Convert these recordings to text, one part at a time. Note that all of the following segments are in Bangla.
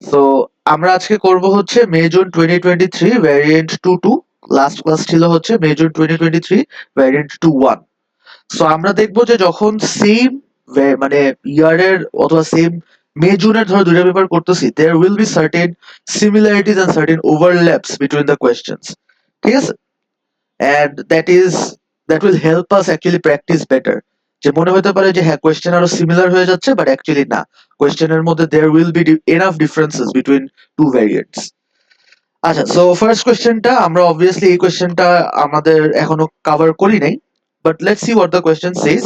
সো আমরা আজকে করব হচ্ছে May June 2023 variant 2 last class ছিল হচ্ছে মে জুন 2023 ভ্যারিয়েন্ট 1। সো আমরা দেখবো যে যখন সেম মানে ইয়ারের অথবা সেম মে জুনের ধরো দুইটা পেপার করতেছি, there will be certain similarities and certain overlaps between the questions. ঠিক আছে? And that will help us actually practice better. যে মনে হতে পারে যে হ্যাঁ কোয়েশ্চেন আরো সিমিলার হয়ে যাচ্ছে, বাট অ্যাকচুয়ালি না, কোয়েশ্চেনের মধ্যে there will be enough differences between two variants. আচ্ছা, সো ফার্স্ট কোয়েশ্চেনটা আমরা অবভিয়াসলি এই কোয়েশ্চেনটা আমাদের এখনো কভার করি নাই, but let's see what the question Sage.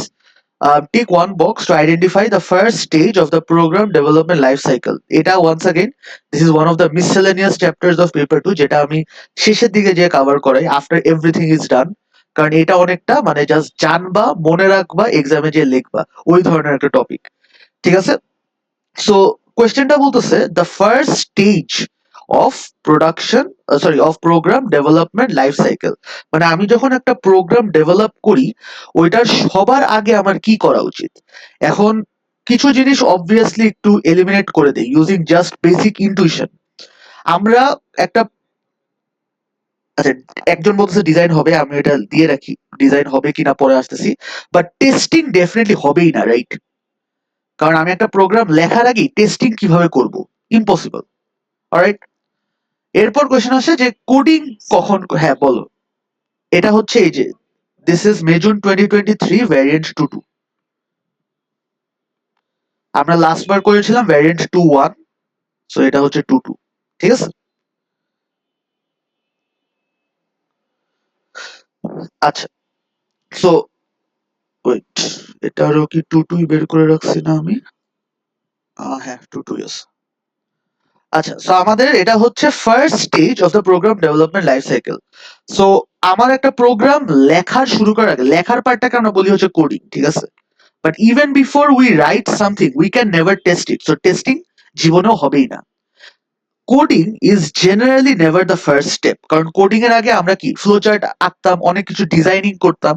Tick one box to identify the first stage of the program development life cycle. এটা once again, this is one of the miscellaneous chapters of paper 2 যেটা আমি শেষের দিকে যে কভার করাই after everything is done, কারণ এটা অনেকটা মানে জাস্ট জানবা, মনে রাখবা, এক্সামে যে লিখবা, ওই ধরনের একটা টপিক। ঠিক আছে? সো কোয়েশ্চেনটা বলতেছে the first stage of production, sorry, of program development life cycle. মানে আমি যখন একটা প্রোগ্রাম ডেভেলপ করি, ওইটার সবার আগে আমার কি করা উচিত। এখন কিছু জিনিস অবভিয়াসলি একটু এলিমিনেট করে দেই ইউজিং জাস্ট বেসিক ইনটুইশন। আমরা একটা, আচ্ছা, একজন বলতেছে ডিজাইন হবে, আমি এটা দিয়ে রাখি, ডিজাইন হবে কিনা পরে আসতেছি, বাট টেস্টিং ডেফিনেটলি হবেই না, রাইট? কারণ আমি একটা প্রোগ্রাম লেখার আগে টেস্টিং কিভাবে করব? ইম্পসিবল। অলরাইট, এরপর কোশ্চেন আসে যে কোডিং কখন, হ্যাঁ বলো। এটা হচ্ছে এই যে this is May June 2023 variant 2 আমরা লাস্ট বার করেছিলাম ভ্যারিয়েন্ট 1, সো এটা হচ্ছে 2। ঠিক আছে? আচ্ছা, সো ওয়েট, এটারও কি 2 বের করে রাখছি না আমি? হ্যাঁ, 2 ইয়েস। আচ্ছা, সো আমাদের এটা হচ্ছে first stage of the program development life cycle. So আমার একটা প্রোগ্রাম লেখার শুরু করার আগে, লেখার পার্টটাকে আমরা বলি হচ্ছে কোডিং। ঠিক আছে? But even before we write something, we can never test it. So testing জীবনেও হবেই না। Coding is generally never the first step, কারণ কোডিং এর আগে আমরা কি ফ্লোচার্ট আঁকতাম, অনেক কিছু ডিজাইনিং করতাম।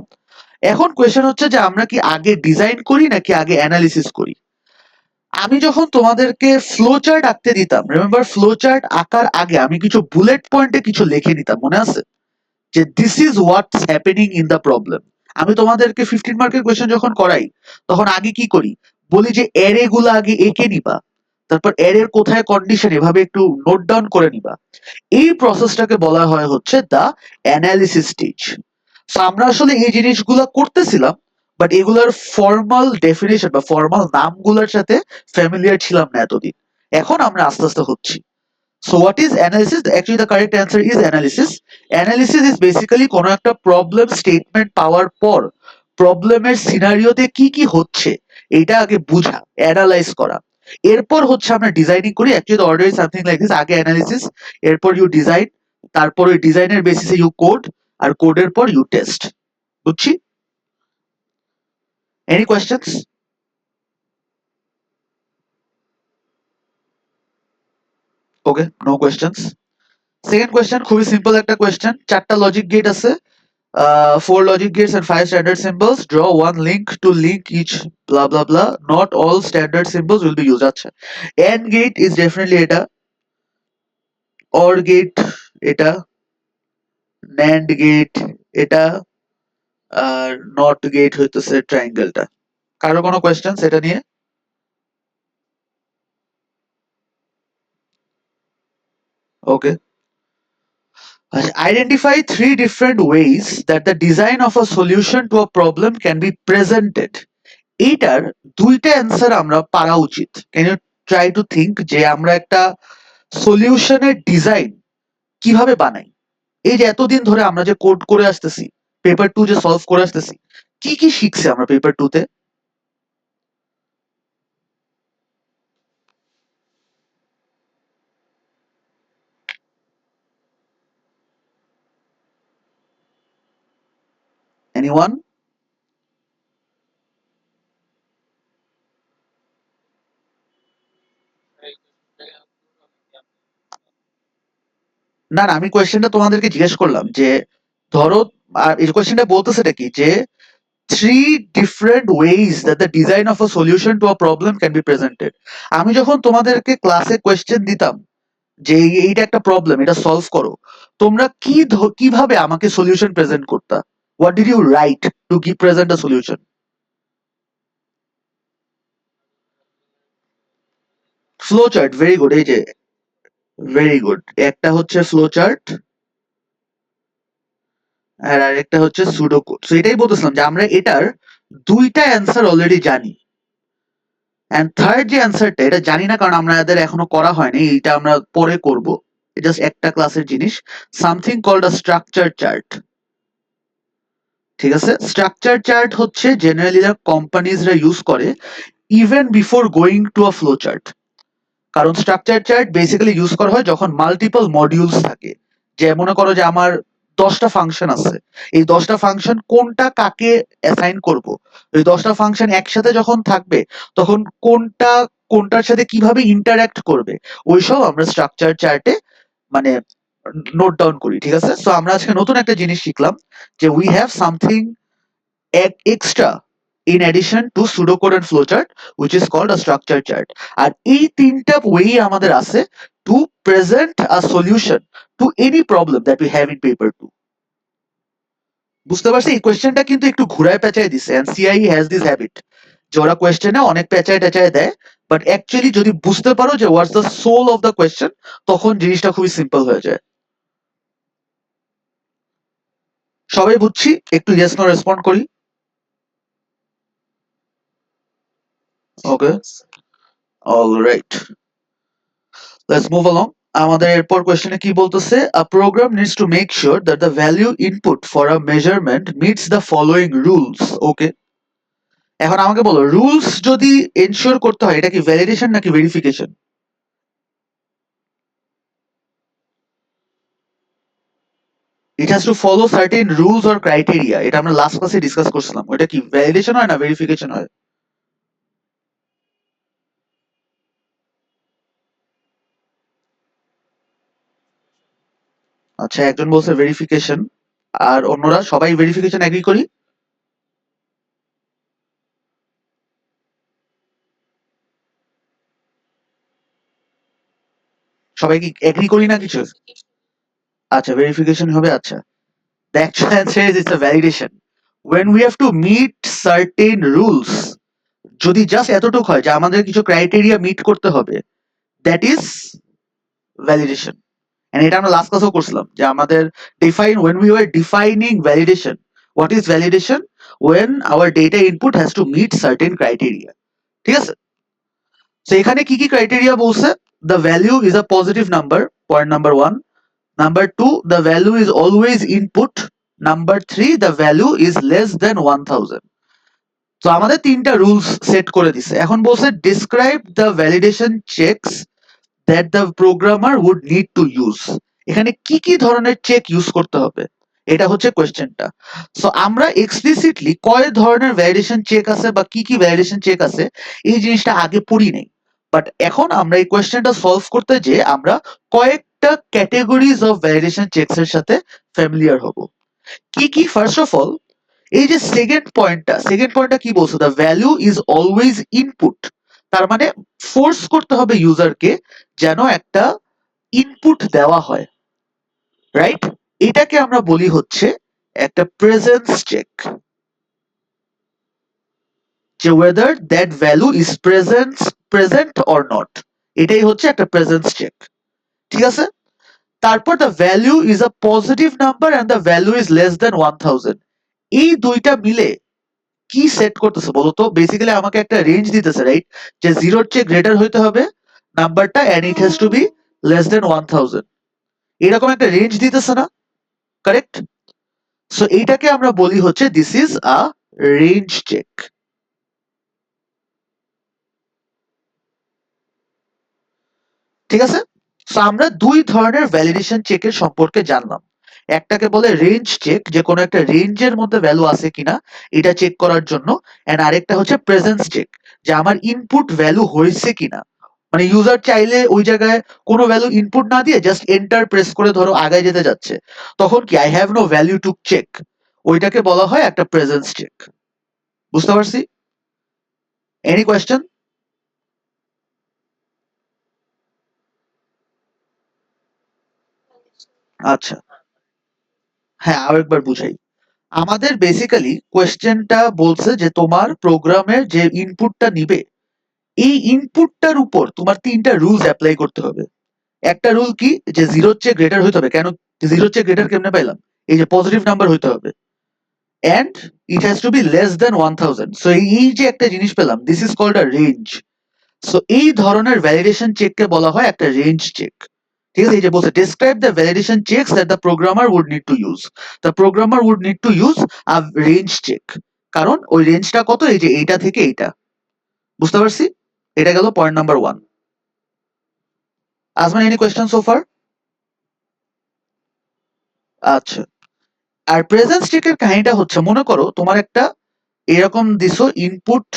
এখন কোয়েশ্চেন হচ্ছে যে আমরা কি আগে ডিজাইন করি নাকি আগে অ্যানালিসিস করি। আমি যখন তোমাদেরকে ফ্লোচার্ট আঁকতে দিতাম, রিমেম্বার ফ্লোচার্ট আঁকার আগে আমি কিছু বুলেট পয়েন্টে কিছু লিখে নিতাম, মনে আছে? যে this is what's happening in the problem. আমি তোমাদেরকে 15 মার্কের কোয়েশ্চেন যখন করাই, তখন আগে কি করি, বলি যে এরে গুলো আগে এঁকে নিবা, তারপর এরের কোথায় কন্ডিশন এভাবে একটু নোট ডাউন করে নিবা। এই প্রসেসটাকে বলা হয় হচ্ছে দা অ্যানালিসিস স্টেজ। সো আমরা আসলে এই জিনিসগুলো করতেছিলাম, বাট এগুলার ফর্মাল ডেফিনেশন বা ফর্মাল নামগুলোর সাথে ফ্যামিলিয়ার ছিলাম না এতদিন। এখন আমরা আস্তে আস্তে হচ্ছি। So what is analysis? Actually, the correct answer is analysis. Analysis is basically কোনো একটা প্রবলেম স্টেটমেন্ট পাওয়ার পর প্রবলেমের সিনারিওতে কি কি হচ্ছে এটা আগে বুঝা, অ্যানালাইজ করা। এরপর হচ্ছে আমরা ডিজাইনিং করি। Actually the order is something like this: আগে অ্যানালিসিস, এরপর ইউ ডিজাইন, তারপর ওই ডিজাইনের বেসিসে ইউ কোড, আর কোডের পর ইউ টেস্ট। বুঝছি? Any questions? Okay, no questions. Second question খুবই সিম্পল একটা কোয়েশ্চেন, চারটা লজিক গেট আছে, 4 logic gates and 5 standard symbols. Draw one link to link each, blah blah blah. Not all standard symbols will be used. আচ্ছা, AND gate is definitely এটা, OR gate এটা, NAND gate এটা, আর NOT gate হইতেছে ট্রায়াঙ্গেলটা। কারো কোনো কোয়েশ্চেনস এটা নিয়ে? ওকে, identify 3 different ways that the design of a solution to a problem can be presented. এইটার দুইটা অ্যান্সার আমরা পারা উচিত। Can you try to think যে আমরা একটা সলিউশনের ডিজাইন কিভাবে বানাই। এই যে এতদিন ধরে আমরা যে কোড করে আসতেছি, পেপার 2 যে সলভ করে আসতেছি, কি কি শিখছি আমরা পেপার 2 তে? এনিওয়ান? না না, আমি কোয়েশ্চেনটা তোমাদেরকে জিজ্ঞেস করলাম যে ধরো, এই কোয়েশ্চেনটা বলতেছেটা কি যে three different ways that the design of a solution to a problem can be presented. আমি যখন তোমাদেরকে ক্লাসে কোয়েশ্চেন দিতাম যে এইটা একটা প্রবলেম, এটা সলভ করো, তোমরা কিভাবে আমাকে সলিউশন প্রেজেন্ট করতা? What did you write to give present a solution? Flow chart, very good. এই যে ভেরি গুড, একটা হচ্ছে ফ্লো চার্ট আর আরেকটা হচ্ছে সুডোকোড। সো এটাই বলতেছিলাম যে আমরা এটার দুইটা অ্যান্সার অলরেডি জানি, এন্ড থার্ড যে অ্যান্সারটা এটা জানি না, কারণ আমরা এদের এখনো করা হয়নি, এটা আমরা পরে করব, জাস্ট একটা ক্লাসের জিনিস, something called a structure chart. ঠিক আছে, স্ট্রাকচার চার্ট হচ্ছে জেনারেলি কোম্পানিজরা ইউজ করে even before going to a flow chart. কারণ স্ট্রাকচার চার্ট বেসিক্যালি ইউজ করা হয় যখন মাল্টিপল মডিউলস থাকে, যে মনে করো যে আমার 10টা ফাংশন আছে, এই 10টা ফাংশন কোনটা কাকে অ্যাসাইন করব, এই 10টা ফাংশন একসাথে যখন থাকবে তখন কোনটা কোনটার সাথে কিভাবে ইন্টারঅ্যাক্ট করবে, ওইসব আমরা স্ট্রাকচার চার্টে মানে নোট ডাউন করি। ঠিক আছে, সো আমরা আজকে নতুন একটা জিনিস শিখলাম যে we have something extra in addition to pseudocode and flowchart, which is called a structure chart. আর এই তিনটা ওয়ে আমাদের আছে to present a solution to any problem that we have in paper 2. বুঝতে পারছি? এই কোয়েশ্চেনটা কিন্তু একটু ঘুরায় পেঁচায় দিছে, and CIE has this habit যে ওরা কোয়েশ্চেনে অনেক পেঁচায় টেচায় দেয়, বাট অ্যাকচুয়ালি যদি বুঝতে পারো যে what's the soul of the question, তখন জিনিসটা খুবই সিম্পল হয়ে যায়। সবাই বুঝছি? একটু ইয়েস নো রেসপন্ড করি। ওকে, অলরাইট, লেটস মুভ along. আমাদের এরপর কোয়েশ্চেনে কি বলতেছে, a program needs to make sure that the value input for a measurement meets the following rules. ওকে, এখন আমাকে বলো রুলস যদি এনশিওর করতে হয়, এটা কি ভ্যালিডেশন নাকি verification? It has to follow certain rules or criteria, এটা আমরা লাস্ট ক্লাসে ডিসকাস করছিলাম। ওটা কি ভ্যালিডেশন হয় না ভেরিফিকেশন হয়? আচ্ছা, একজন বলছে ভেরিফিকেশন, আর অন্যরা সবাই ভেরিফিকেশন এগ্রি করি? সবাই কি এগ্রি করি না কিছু? আচ্ছা, ভেরিফিকেশন হবে। আচ্ছা, the actual answer is it's a validation. When we have to meet certain rules, যদি জাস্ট এতটুক হয় যে আমাদের কিছু ক্রাইটেরিয়া মিট করতে হবে, দ্যাট ইজ ভ্যালিডেশন। এন্ড এটা আমরা লাস্ট ক্লাসেও করছিলাম যে আমাদের when we were defining validation, what is validation? When our data input has to meet certain criteria. ঠিক আছে, তো এখানে কি কি ক্রাইটেরিয়া বলছে? The value is a positive number, point number 1. Number 2, the value is always input. Number 3, the value is less than 1000. তো আমাদের তিনটা রুলস সেট করে দিছে। এখন বলছে describe the validation checks that the programmer would need to use. এখানে কি কি ধরনের চেক ইউজ করতে হবে, এটা হচ্ছে কোয়েশ্চেনটা। সো আমরা এক্সপ্লিসিটলি কয় ধরনের ভ্যালিডেশন চেক আছে বা কি কি ভ্যালিডেশন চেক আছে এই জিনিসটা আগে পড়ি নাই, বাট এখন আমরা এই কোয়েশ্চেনটা সলভ করতে যে আমরা কয়েকটা ক্যাটাগরিজ অফ ভ্যালিডেশন চেকস এর সাথে ফ্যামিলিয়ার হব। কি কি? ফার্স্ট অফ অল, এই যে সেকেন্ড পয়েন্টটা কি বলছে, the value is always input. তার মানে ফোর্স করতে হবে ইউজারকে যেন একটা ইনপুট দেওয়া হয়, রাইট? এটাকে আমরা বলি হচ্ছে একটা প্রেজেন্স চেক, যে whether that value is present or not, এটাই হচ্ছে একটা প্রেজেন্স চেক। ঠিক আছে, তারপর the value is a positive number and the value is less than 1000। এই দুইটা মিলে কি সেট করতেছে বলতো? বেসিক্যালি আমাকে একটা রেঞ্জ দিতেছে, রাইট? যে 0 এর চেয়ে গ্রেটার হইতে হবে নাম্বারটা and it has to be less than 1000, এরকম একটা রেঞ্জ দিতেছে না? কারেক্ট? সো এইটাকে আমরা বলি হচ্ছে this is a range check. ঠিক আছে, সো আমরা দুই ধরনের ভ্যালিডেশন চেকের সম্পর্কে জানলাম। একটাকে বলে রেঞ্জ চেক, যে কোনো একটা রেঞ্জের মধ্যে ভ্যালু আছে কিনা এটা চেক করার জন্য, এন্ড আরেকটা হচ্ছে প্রেজেন্স চেক, যে আমার ইনপুট ভ্যালু হয়েছে কিনা। মানে ইউজার চাইলে ওই জায়গায় কোনো ভ্যালু ইনপুট না দিয়ে জাস্ট এন্টার প্রেস করে ধরো আগায় যেতে যাচ্ছে, তখন কি I have no value to check, ওইটাকে বলা হয় একটা প্রেজেন্স চেক। বুঝতে পারছি? Any question? আচ্ছা, হ্যাঁ, আরেকবার বুঝাই। আমাদের বেসিক্যালি কোয়েশ্চেনটা বলছে যে তোমার প্রোগ্রামের যে ইনপুটটা নিবে, এই ইনপুটটার উপর তোমার ৩ টা রুলস এপ্লাই করতে হবে। একটা রুল কি? যে 0 এর চেয়ে গ্রেটার হইতে হবে। কেন 0 এর চেয়ে গ্রেটার কেমনে পাইলাম? এই যে পজিটিভ নাম্বার হইতে হবে। And it has to be less than 1000। So এই যে একটা জিনিস পেলাম, this is called a range. So এই ধরনের ভ্যালিডেশন চেককে বলা হয় একটা রেঞ্জ চেক। ঠিক আছে? এই যে বলছে describe the validation checks that the programmer would need to use. The programmer would need to use a range check. কারণ ওই রেঞ্জটা কত? এই যে এইটা থেকে এইটা। বুঝতে পারছি? এটা গেল point number 1। Ajman, any question so far? আচ্ছা। আর প্রেজেন্স চেকের কাহিনীটা হচ্ছে, মনে করো তোমার একটা এরকম দিছো ইনপুট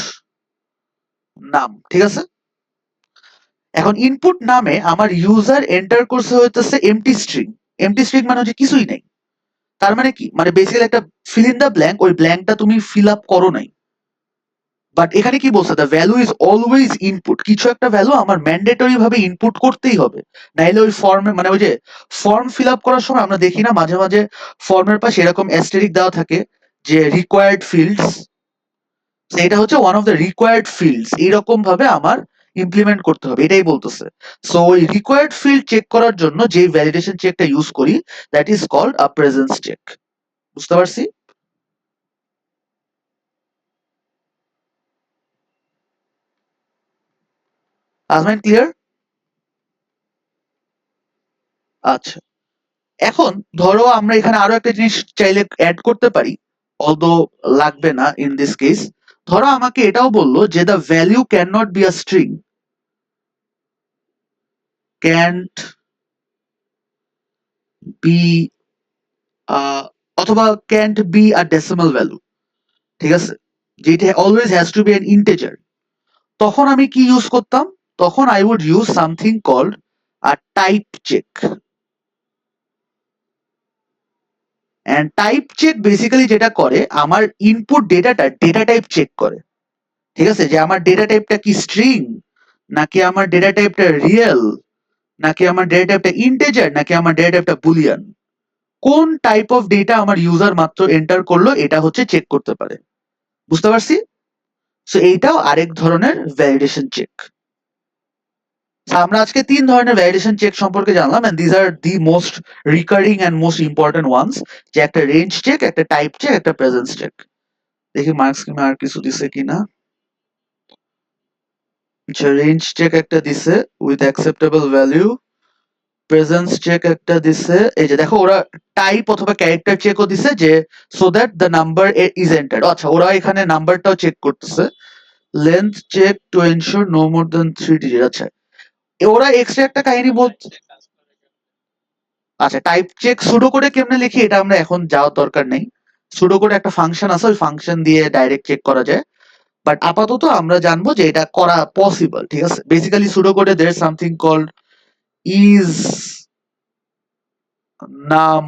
নাম, ঠিক আছে? এখন ইনপুট নামে আমার ইউজার এন্টার করছে হইতেছে এমটি স্ট্রিং। এমটি স্ট্রিং মানে হচ্ছে কিছুই নাই। তার মানে কি? মানে বেসিক্যালি একটা ফিল ইন দ্য ব্ল্যাঙ্ক, ওই ব্ল্যাঙ্কটা তুমি ফিল আপ করো নাই। বাট এখানে কি বলছে? The value is always input. কিছু একটা ভ্যালু আমার ম্যান্ডেটরি ভাবে ইনপুট করতেই হবে। নাইলে ওই ফর্মে, মানে ওই যে ফর্ম ফিল আপ করার সময় আমরা দেখি না মাঝে মাঝে ফর্মের পাশে এরকম অ্যাস্টেরিক দেওয়া থাকে যে রিকোয়ার্ড ফিল্ডস। এটা হচ্ছে one of the required fields. এইরকম ভাবে আমার ইমপ্লিমেন্ট করতে হবে, এটাই বলতেছে। সো ওই রিকোয়ার্ড ফিল্ড চেক করার জন্য যে ভ্যালিডেশন চেকটা ইউজ করি, that is called a presence check. বুঝতে পারছি? আজমাইন, ক্লিয়ার? আচ্ছা। এখন ধরো আমরা এখানে আরো একটা জিনিস চাইলে অ্যাড করতে পারি, অলদো লাগবে না ইন দিস কেস। ধরো আমাকে এটাও বললো যে the value can not be a string, can't be, অথবা can't be a decimal value. ঠিক আছে? যেটা always has to be an integer. তখন আমি কি ইউজ করতাম? তখন I would use something called a type check. And type check basically যেটা করে, আমার ইনপুট ডেটাটা ডেটা টাইপ চেক করে। ঠিক আছে? যে আমার ডেটা টাইপটা কি স্ট্রিং, নাকি আমার ডেটা টাইপটা রিয়েল, নাকি আমার ডেটা টাইপটা ইন্টিজার, নাকি আমার ডেটা টাইপটা বুলিয়ান। কোন টাইপ অফ ডেটা আমার ইউজার মাত্র এন্টার করলো, এটা হচ্ছে চেক করতে পারে। বুঝতে পারছি? সো এইটাও আরেক ধরনের ভ্যালিডেশন চেক। আমরা আজকে ৩ ধরনের ভ্যালিডেশন চেক সম্পর্কে জানলাম, and this are the most recurring and most important ones. যে একটা রেঞ্জ চেক, একটা টাইপ চেক, একটা প্রেজেন্স চেক। দেখি মার্কস স্কিমে আর কিছু দিছে কিনা। আচ্ছা, রেঞ্জ চেক একটা দিছে with acceptable value. Presence check একটা দিছে, এই যে দেখো ওরা টাইপ অথবা ক্যারেক্টার চেকও দিছে, যে so that the number is entered. আচ্ছা, ওরা এখানে নাম্বারটাও চেক করতেছে। Length check to ensure no more than 3 digit. আচ্ছা, ওরা এক্সট্রা একটা কাহিনী বলছে। আচ্ছা, টাইপ চেক সুডো কোডে কেমনে লিখি এটা আমরা এখন যাওয়ার দরকার নেই। সুডো কোডে একটা ফাংশন আছে, ওই ফাংশন দিয়ে ডাইরেক্ট চেক করা যায়। বাট আপাতত আমরা জানবো যে এটা করা পসিবল। ঠিক আছে? বেসিক্যালি সুডো কোডে দের সামথিং কল্ড ইজ নাম।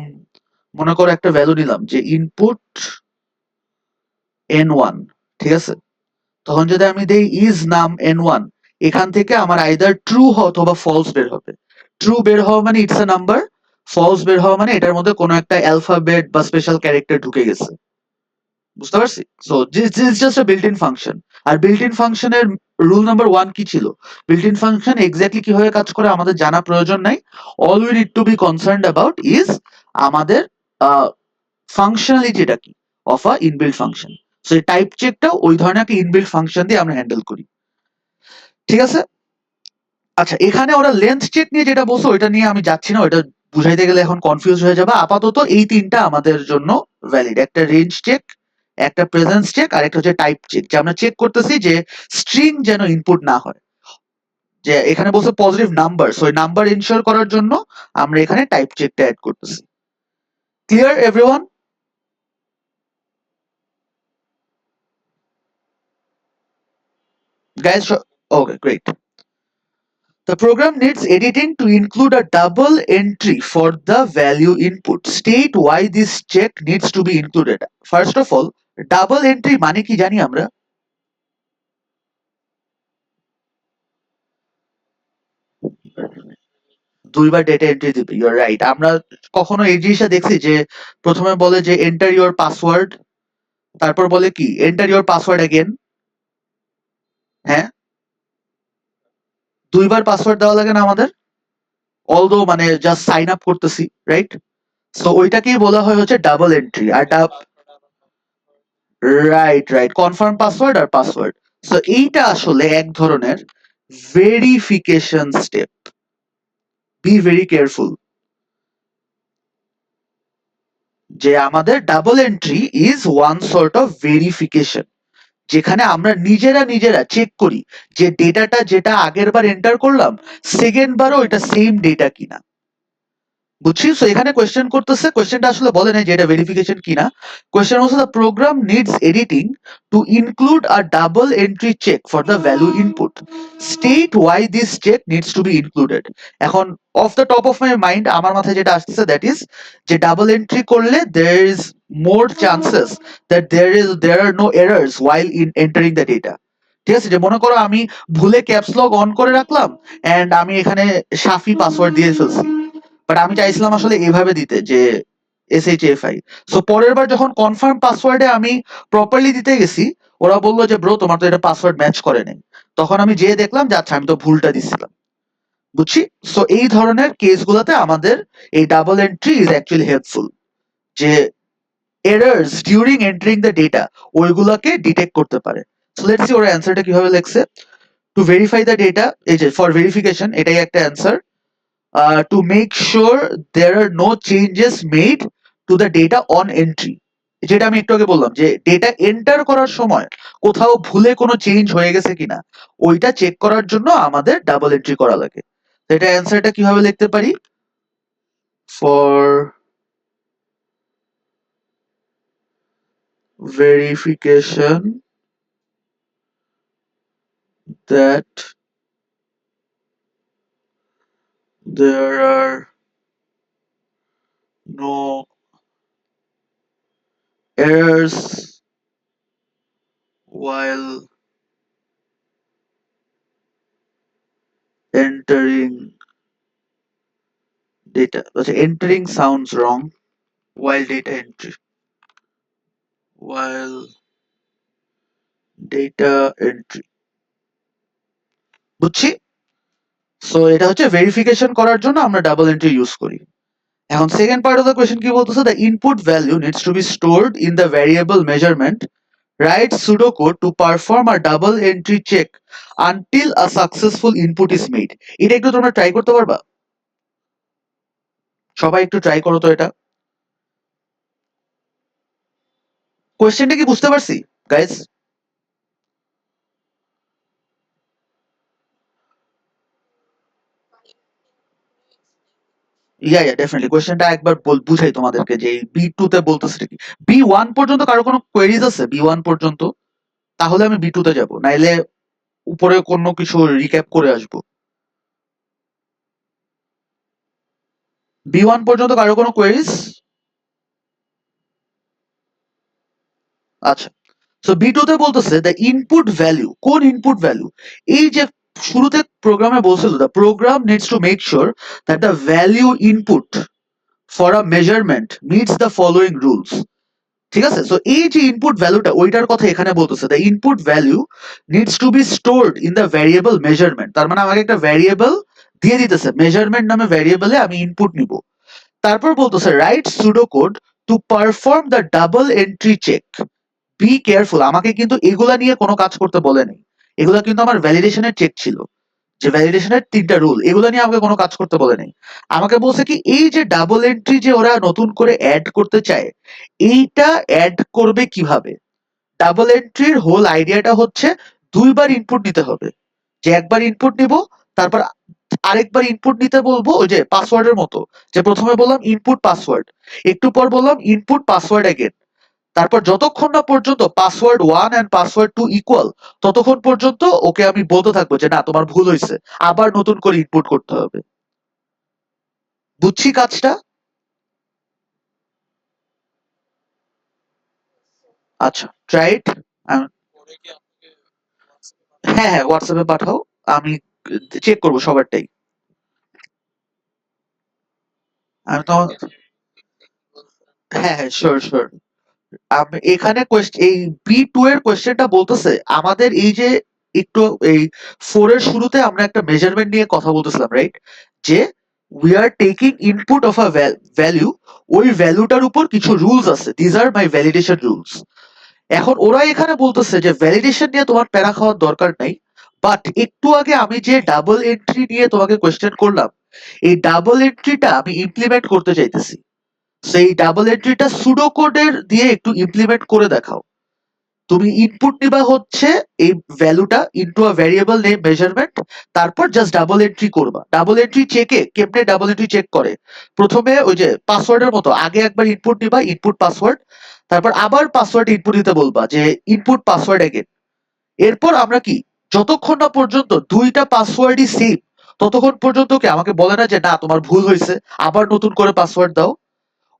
মনে করো একটা ভ্যালু নিলাম যে ইনপুট n1। ঠিক আছে? তখন যদি আমি দেই ইজ নাম n1, এখান থেকে আমার আইদার ট্রু অথবা ফলস বের হবে। ট্রু বের হওয়া মানে ইটস এ নাম্বার, ফলস বের হওয়া মানে এটার মধ্যে কোনো একটা অ্যালফাবেট বা স্পেশাল ক্যারেক্টার ঢুকে গেছে। বুঝতে পারছি? So this is just a built in function. আর বিল্ট ইন ফাংশনের রুল নাম্বার 1 কি ছিল? বিল্ট ইন ফাংশন এক্স্যাক্টলি কিভাবে কাজ করে আমাদের জানা প্রয়োজন নাই। All we need to be concerned about is আমাদের ফাংশনালিটিটা কি of a inbuilt function. So এই টাইপ চেকটাও ওই ধরনের একটা ইনবিল্ট ফাংশন দিয়ে আমরা হ্যান্ডেল করি। ঠিক আছে? আচ্ছা, এখানে ওরা লেন্থ চেক নিয়ে যেটা বলছো ওইটা নিয়ে আমি যাচ্ছি না, ওইটা বুঝাইতে গেলে এখন কনফিউজ হয়ে যাবে। আপাতত এই ৩টা আমাদের জন্য ভ্যালিড। একটা রেঞ্জ চেক, একটা প্রেজেন্স চেক, আর একটা হচ্ছে টাইপ চেক, যে আমরা চেক করতেছি যে স্ট্রিং যেন ইনপুট না হয়। যে এখানে বলছে পজিটিভ নাম্বার, সো ওই নাম্বার এনশিওর করার জন্য আমরা এখানে টাইপ চেকটা অ্যাড করতেছি। Clear everyone? Guys, okay, great. The program needs editing to include a double entry for the value input. State why this check needs to be included. First of all, double entry মানে কি জানি আমরা? দুইবার ডেটা এন্ট্রি দিবে, ইউ আর রাইট। আমরা কখনো এই জিনিসটা দেখছি যে প্রথমে বলে যে এন্টার ইউর পাসওয়ার্ড, তারপর বলে কি এন্টার ইউর পাসওয়ার্ড অ্যাগেন? হ্যাঁ, দুইবার পাসওয়ার্ড দেওয়া লাগে না আমাদের, অলদো মানে জাস্ট সাইন আপ করতেছি, রাইট? সো ওইটাকেই বলা হয় হচ্ছে ডাবল এন্ট্রি। আর রাইট, রাইট, কনফার্ম পাসওয়ার্ড আর পাসওয়ার্ড। সো এইটা আসলে এক ধরনের verification step. Be very careful যে আমাদের double entry is one sort of verification, যেখানে আমরা নিজেরা নিজেরা চেক করি যে ডেটাটা যেটা আগের বার এন্টার করলাম সেকেন্ড বারও এটা সেম ডেটা কিনা। বুঝছি। সো এখানে কোয়েশ্চেন করতেছে, কোয়েশ্চেনটা আসলে বলে নাই যে এটা ভেরিফিকেশন কিনা। কোয়েশ্চেন হচ্ছে the program needs editing to include a double entry check for the value input, state why this check needs to be included. এখন of the top of my mind আমার মাথায় যেটা আসতেছে দ্যাট ইজ যে ডাবল এন্ট্রি করলে there is more chances that there are no errors while in entering the data. ঠিক আছে, যে মনে করো আমি ভুলে ক্যাপস লক অন করে রাখলাম এন্ড আমি এখানে সাফি পাসওয়ার্ড দিয়ে ফেলছি, বাট আমি চাইছিলাম আসলে এভাবে দিতে যে SHFI। সো পরের বার যখন কনফার্ম পাসওয়ার্ডে আমি প্রপারলি দিতে গেছি, ওরা বললো যে ব্রো তোমার তো এটা পাসওয়ার্ড ম্যাচ করে নাই। তখন আমি যেয়ে দেখলাম যে আচ্ছা আমি তো ভুলটা দিছিলাম। বুঝছি। সো এই ধরনের কেসগুলোতে আমাদের এই double entry is actually helpful, যে errors during entering the data ওইগুলোকে ডিটেক্ট করতে পারে। সো লেটস সি ওরা অ্যান্সারটা কিভাবে লিখছে। টু ভেরিফাই দ্য ডেটা, এই যে ফর ভেরিফিকেশন, এটাই একটা answer. To make sure there are no changes made to the data on entry, যেটা আমি একটু আগে বললাম যে ডেটা এন্টার করার সময় কোথাও ভুলে কোনো চেঞ্জ হয়ে গেছে কিনা ওইটা চেক করার জন্য আমাদের ডাবল এন্ট্রি করা লাগে। তো এটা অ্যান্সারটা কিভাবে লিখতে পারি? For verification that there are no errors while entering data. Entering sounds wrong. While data entry. While data entry. বুঝছি। সো এটা হচ্ছে ভেরিফিকেশন করার জন্য আমরা ডাবল এন্ট্রি ইউজ করি। এখন second part of the question কি বলতেছে, the input value needs to be stored in the variable measurement, write pseudocode to perform a double entry check until a successful input is made. এটা একটু তোমরা ট্রাই করতে পারবা? সবাই একটু ট্রাই করো তো এটা। কোয়েশ্চেনটা কি বুঝতে পারছি গাইস? ইয়া ডেফিনেটলি কোয়েশ্চেনটা একবার বুঝাই তোমাদেরকে যে B2 তে বলতেছে কি। B1 পর্যন্ত কারো কোনো কোয়েরিজ আছে? B1 পর্যন্ত? তাহলে আমি B2 তে যাব, নাইলে উপরে কোনো কিছু রিক্যাপ করে আসবো। B1 পর্যন্ত কারো কোনো কোয়েরিজ? আচ্ছা। সো B2 তে বলতেছে দ্য ইনপুট ভ্যালু, কোন ইনপুট ভ্যালু? এই যে শুরুতে প্রোগ্রামে বলছিল the program needs to make sure that the value input for a measurement meets the following rules. ঠিক আছে, সো এই যে ইনপুট ভ্যালুটা ওইটার কথা এখানে বলতেছে, the input value needs to be stored in the variable measurement. তার মানে আমাকে একটা ভ্যারিয়েবল দিয়ে দিতেছে, মেজারমেন্ট নামে ভ্যারিয়েবলে আমি ইনপুট নিব। তারপর বলতেছে write pseudocode to perform the double entry check. Be careful, আমাকে কিন্তু এগুলা নিয়ে কোনো কাজ করতে বলেনি। এগুলা কিন্তু আমার ভ্যালিডেশনের চেক ছিল, যে ভ্যালিডেশনের 3টা রুল, এগুলো নিয়ে আমাকে কোনো কাজ করতে বলেনি। আমাকে বলছে কি এই যে ডাবল এন্ট্রি যে ওরা নতুন করে অ্যাড করতে চায়, এইটা অ্যাড করবে কিভাবে? ডাবল এন্ট্রির হোল আইডিয়াটা হচ্ছে দুইবার ইনপুট নিতে হবে, যে একবার ইনপুট নিব, তারপর আরেকবার ইনপুট নিতে বলবো, ওই যে পাসওয়ার্ডের মতো, যে প্রথমে বললাম ইনপুট পাসওয়ার্ড, একটু পর বললাম ইনপুট পাসওয়ার্ড অ্যাগেন, তারপর যতক্ষণ না পর্যন্ত পাসওয়ার্ড 1 এন্ড পাসওয়ার্ড 2 ইকুয়াল ততক্ষণ পর্যন্ত ওকে আমি বলতে থাকবো যে না তোমার ভুল হয়েছে, আবার নতুন করে ইনপুট করতে হবে। বুঝছি কাজটা? আচ্ছা, ট্রাই ইট। হ্যাঁ হ্যাঁ, হোয়াটসঅ্যাপে পাঠাও। আমি চেক করবো সবারটাই। আমি তো, হ্যাঁ হ্যাঁ, শিওর শিওর। আমি এখানে এই বি টু এর কোয়েশ্চেনটা বলতেছে আমাদের এই যে একটু এই ফোর এর শুরুতে আমরা একটা মেজারমেন্ট নিয়ে কথা বলতেছিলাম, রাইট? যে we are taking input of a value, ওই ভ্যালুটার উপর কিছু রুলস আছে, these are my validation rules. এখন ওরা এখানে বলতেছে যে ভ্যালিডেশন নিয়ে তোমার প্যারা খাওয়ার দরকার নাই, বাট একটু আগে আমি যে ডাবল এন্ট্রি নিয়ে তোমাকে কোয়েশ্চেন করলাম, এই ডাবল এন্ট্রিটা আমি ইমপ্লিমেন্ট করতে চাইতেছি। সেই ডাবল এন্ট্রিটা সুডো কোডের দিয়ে একটু ইমপ্লিমেন্ট করে দেখাও। তুমি ইনপুট নিবা হচ্ছে এই ভ্যালুটা into a variable name measurement, তারপর জাস্ট ডাবল এন্ট্রি করবা। ডাবল এন্ট্রি চেকে কেমনে ডাবল এন্ট্রি চেক করে, প্রথমে ওই যে পাসওয়ার্ডের মতো আগে একবার ইনপুট নিবা, ইনপুট পাসওয়ার্ড, তারপর আবার পাসওয়ার্ড ইনপুট দিতে বলবা যে ইনপুট পাসওয়ার্ড এগেন। এরপর আমরা কি, যতক্ষণ না পর্যন্ত দুইটা পাসওয়ার্ডই সেম, ততক্ষণ পর্যন্ত কি আমাকে বলে না যে না তোমার ভুল হয়েছে, আবার নতুন করে পাসওয়ার্ড দাও।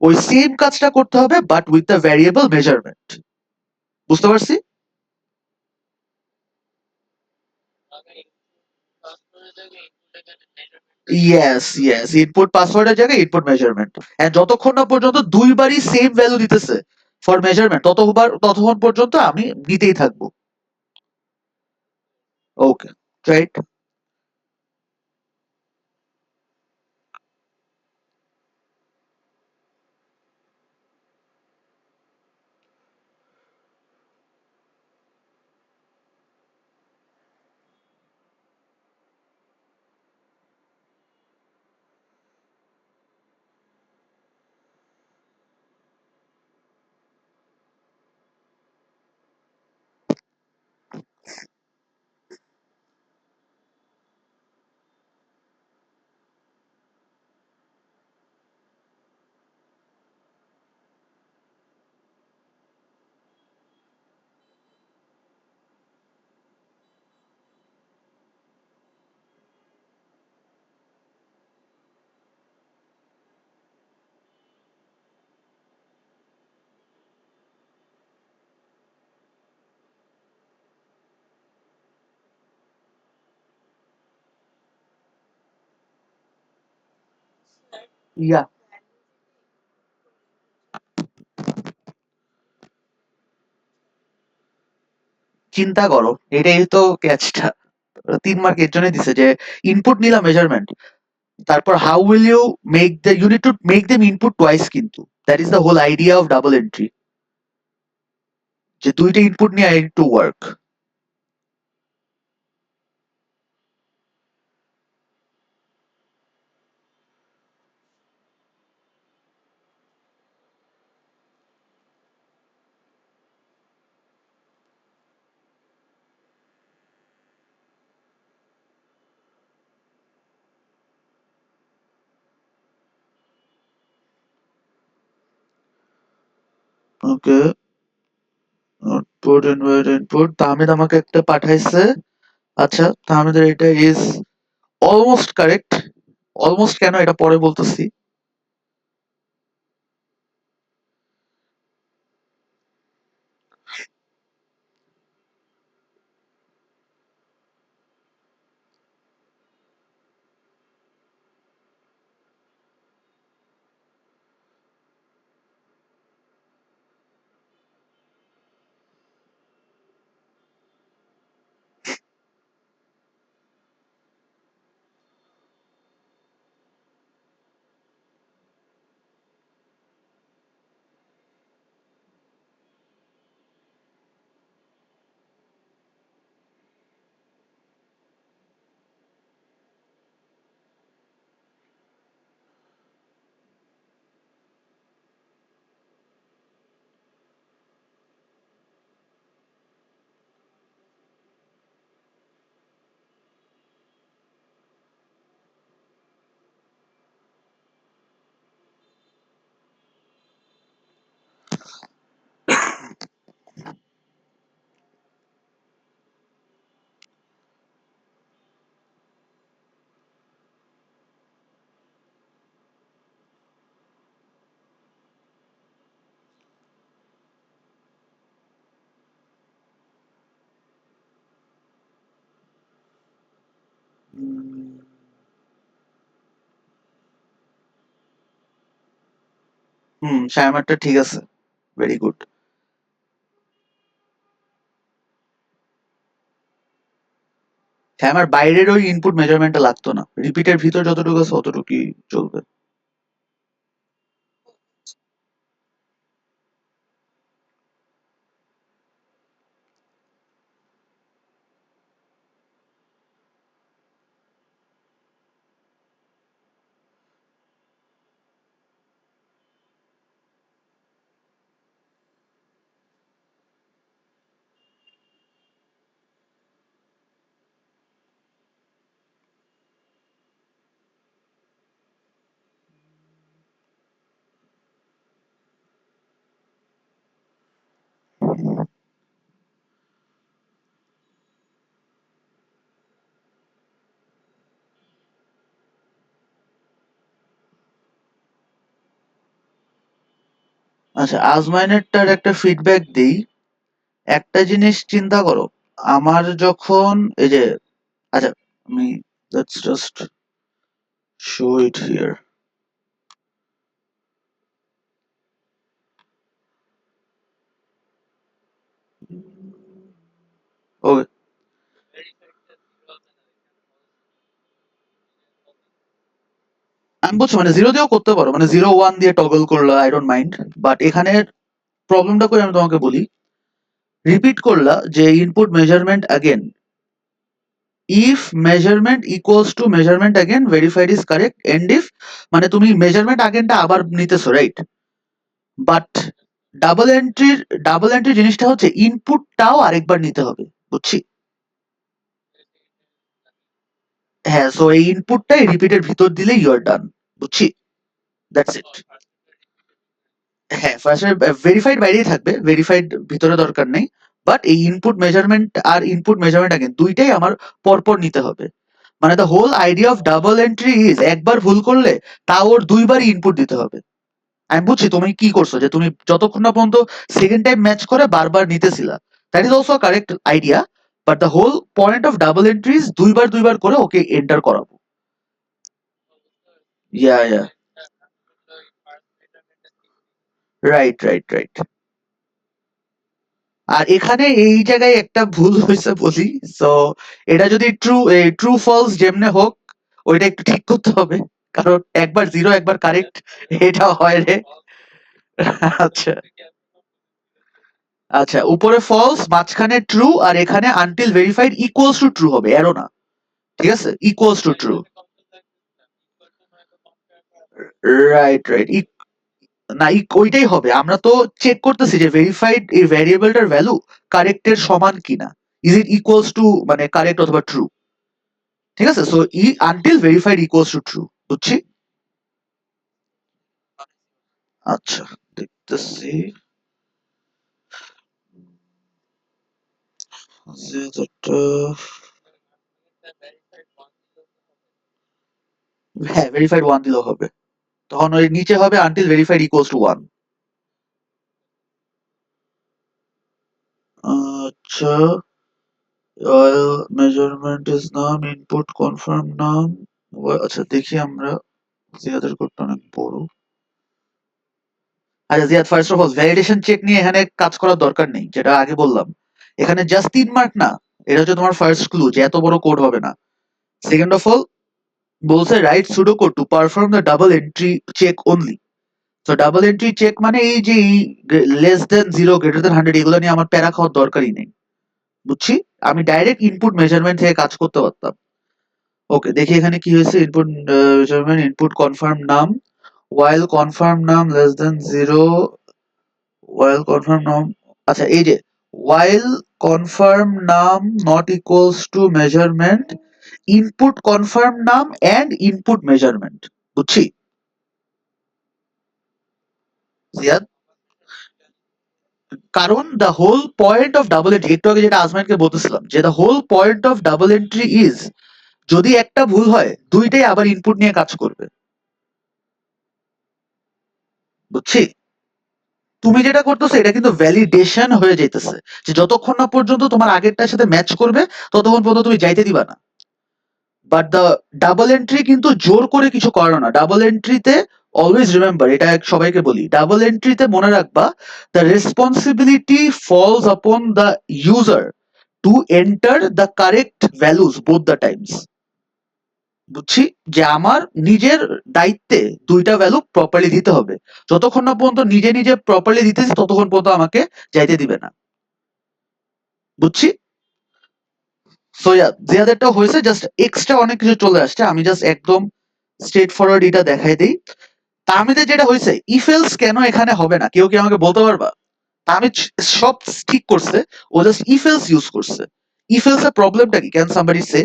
ওই সেম কাজটা করতে হবে but with the variable measurement. বুঝতে পারছি? ইয়েস ইয়েস, ইনপুট পাসওয়ার্ডের জায়গায় ইনপুট মেজারমেন্ট। এন্ড যতক্ষণ না পর্যন্ত দুইবারই সেম ভ্যালু দিতেছে ফর মেজারমেন্ট, ততক্ষণ পর্যন্ত আমি নিতেই থাকবো। ওকে, রাইট। ইয়া, চিন্তা করো, এটাই তো ক্যাচটা। 3 মার্ক এর জন্য দিছে যে ইনপুট নিলাম মেজারমেন্ট, তারপর how will you make the, you need to make them input twice, কিন্তু that is the whole idea of double entry, যে দুইটা ইনপুট নিয়ে I need to work. Okay, output invert input, Tahmid আমাকে একটা পাঠাইছে। আচ্ছা, তাহমিদের এটা ইজ অলমোস্ট কারেক্ট। অলমোস্ট কেন, এটা পরে বলতেছি। শায়ামারটা ঠিক আছে, ভেরি গুড। শায়ামার বাইরের ওই ইনপুট মেজারমেন্টটা লাগতো না, রিপিটের ভিতর যতটুকু আছে অতটুকুই চলবে। আচ্ছা, আজমাইনেরটার একটা ফিডব্যাক দিই। একটা জিনিস চিন্তা করো, আমার যখন এই যে, আচ্ছা, আমি let's just show it here. Okay, আমি বলছি মানে জিরো দিয়েও করতে পারো, মানে 0 1 দিয়ে টগল করলা, আই ডোন্ট মাইন্ড। বাট এখানে প্রবলেমটা করে আমি তোমাকে বলি, রিপিট করলা যে input measurement again, if measurement equals to measurement again verified is correct, and if মানে তুমি মেজারমেন্ট আগেনটা আবার নিতেছো, রাইট? বাট ডাবল এন্ট্রির ডাবল এন্ট্রি জিনিসটা হচ্ছে ইনপুটটাও আরেকবার নিতে হবে, বুঝছি? হ্যাঁ, সো এই ইনপুটটাই রিপিটের ভিতর দিলে ইউ আর ডান, বুঝছি? That's it. হ্যাঁ, ফার্স্টে ভেরিফাইড বাইরেই থাকবে, ভেরিফাইড ভিতরে দরকার নেই। বাট এই ইনপুট মেজারমেন্ট আর ইনপুট মেজারমেন্ট আগে দুইটাই আমার পরপর নিতে হবে। মানে the whole idea of double entry is একবার ভুল করলে তাও ওর দুইবারই ইনপুট দিতে হবে। আমি বুঝছি তুমি কি করছো, যে তুমি যতক্ষণ না পর্যন্ত সেকেন্ড টাইম ম্যাচ করে বারবার নিতেছিলা, that is also correct idea. But the whole point of double entry is দুইবার দুইবার করে ওকে এন্টার করাবো। Yeah yeah, right right right. আর এখানে এই জায়গায় একটা ভুল হয়েছে বলি, সো এটা যদি ট্রু ফলস যেমনে হোক, ওইটা একটু ঠিক করতে হবে, কারণ একবার জিরো একবার কারেক্ট, এটা হয় রে। আচ্ছা, আচ্ছা, উপরে ফলস, মাঝখানে ট্রু, আর এখানে until verified equals to true হবে, এরো না। ঠিক আছে, equals to true. Right right, না ওইটাই হবে। আমরা তো চেক করতেছি যে ভেরিফাইড এই ভ্যারিয়েবলটার ভ্যালু কারেক্টের সমান কিনা, ইজ ইট ইকুয়ালস টু মানে কারেক্ট অথবা ট্রু। ঠিক আছে, so until verified equals to true, বুঝছি? আচ্ছা, দেখতেছি যে এটা, হ্যাঁ ভেরিফাইড ওয়ান দিলেও হবে, তখন ওই নিচে হবে until verified equals to one. আচ্ছা, মেজারমেন্ট ইজ নাম, ইনপুট কনফার্ম নাম। আচ্ছা দেখি আমরা, জিয়াদের কোডটা অনেক বড়। আচ্ছা Ziad, first of all validation check নিয়ে এখানে কাজ করার দরকার নেই, যেটা আগে বললাম। এখানে জাস্ট 3 মার্ক না, এটা হচ্ছে তোমার ফার্স্ট ক্লু যে এত বড় কোড হবে না। সেকেন্ড অফ অল বলছে write pseudocode to perform the double entry check only. তো ডাবল এন্ট্রি চেক মানে এই যে less than zero greater than 100 এগুলো নিয়ে আমার প্যারা খাওয়ার দরকারই নেই, বুঝছি? আমি ডাইরেক্ট ইনপুট মেজারমেন্ট থেকে কাজ করতে পারতাম। ওকে, দেখি এখানে কি হয়েছে। ইনপুট মেজারমেন্ট, ইনপুট কনফার্ম নাম, while confirm num less than 0, while confirm num, আচ্ছা এই যে while confirm num not equals to measurement, input confirm num and input measurement, বুঝছি জিয়াদ? কারণ the whole point of double entry, একটু আগে যেটা আজমাইনকে বলতেছিলাম, যে the whole point of double entry is যদি একটা ভুল হয় দুইটাই আবার ইনপুট নিয়ে কাজ করবে, বুঝছি? তুমি যেটা করতেছো এটা কিন্তু ভ্যালিডেশন হয়ে যাইতেছে, যে যতক্ষণ না পর্যন্ত তোমার আগেরটার সাথে ম্যাচ করবে ততক্ষণ পর্যন্ত তুমি যাইতে দিবা না। বাট দ্য ডাবল এন্ট্রি কিন্তু জোর করে কিছু করে না। ডাবল এন্ট্রিতে অলওয়েজ রিমেম্বার, এটা সবাইকে বলি, ডাবল এন্ট্রিতে মনে রাখবা, the responsibility falls upon the user to enter the correct values both the times. বুঝছি যে আমার নিজের দায়িত্বে দুইটা ভ্যালু প্রপারলি দিতে হবে, যতক্ষণ না পর্যন্ত নিজে নিজে প্রপারলি দিতেছি ততক্ষণ পর্যন্ত আমাকে যাইতে দিবে না। বুঝছি। সো যাদেরটা হয়েছে জাস্ট এক্সট্রা অনেক কিছু চলে আসছে, আমি জাস্ট একদম স্ট্রেট ফরওয়ার্ড এটা দেখাই দিই। তামিদে যেটা হয়েছে ইফ এলস কেন এখানে হবে না, কেউ কি আমাকে বলতে পারবা? তামিদ সব ঠিক করছে, ও জাস্ট ইফ এলস ইউজ করছে। ইফ এলস এর প্রবলেমটা কি, ক্যান সামবডি সে?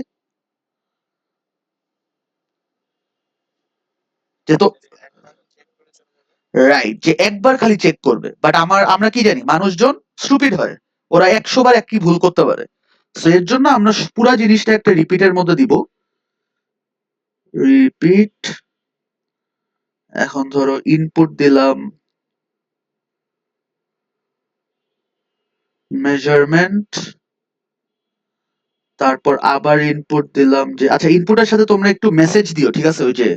যে তো রাইট, যে একবার খালি চেক করবে, বাট আমরা কি জানি মানুষজন স্টুপিড হয়, ওরা 100 বার একই ভুল করতে পারে। সো এর জন্য আমরা পুরো জিনিসটা একটা রিপিটের মধ্যে দিব। রিপিট, এখন ধরো ইনপুট দিলাম মেজারমেন্ট, তারপর আবার ইনপুট দিলাম যে, আচ্ছা ইনপুটের সাথে তোমরা একটু মেসেজ দিও, ঠিক আছে, ওই যে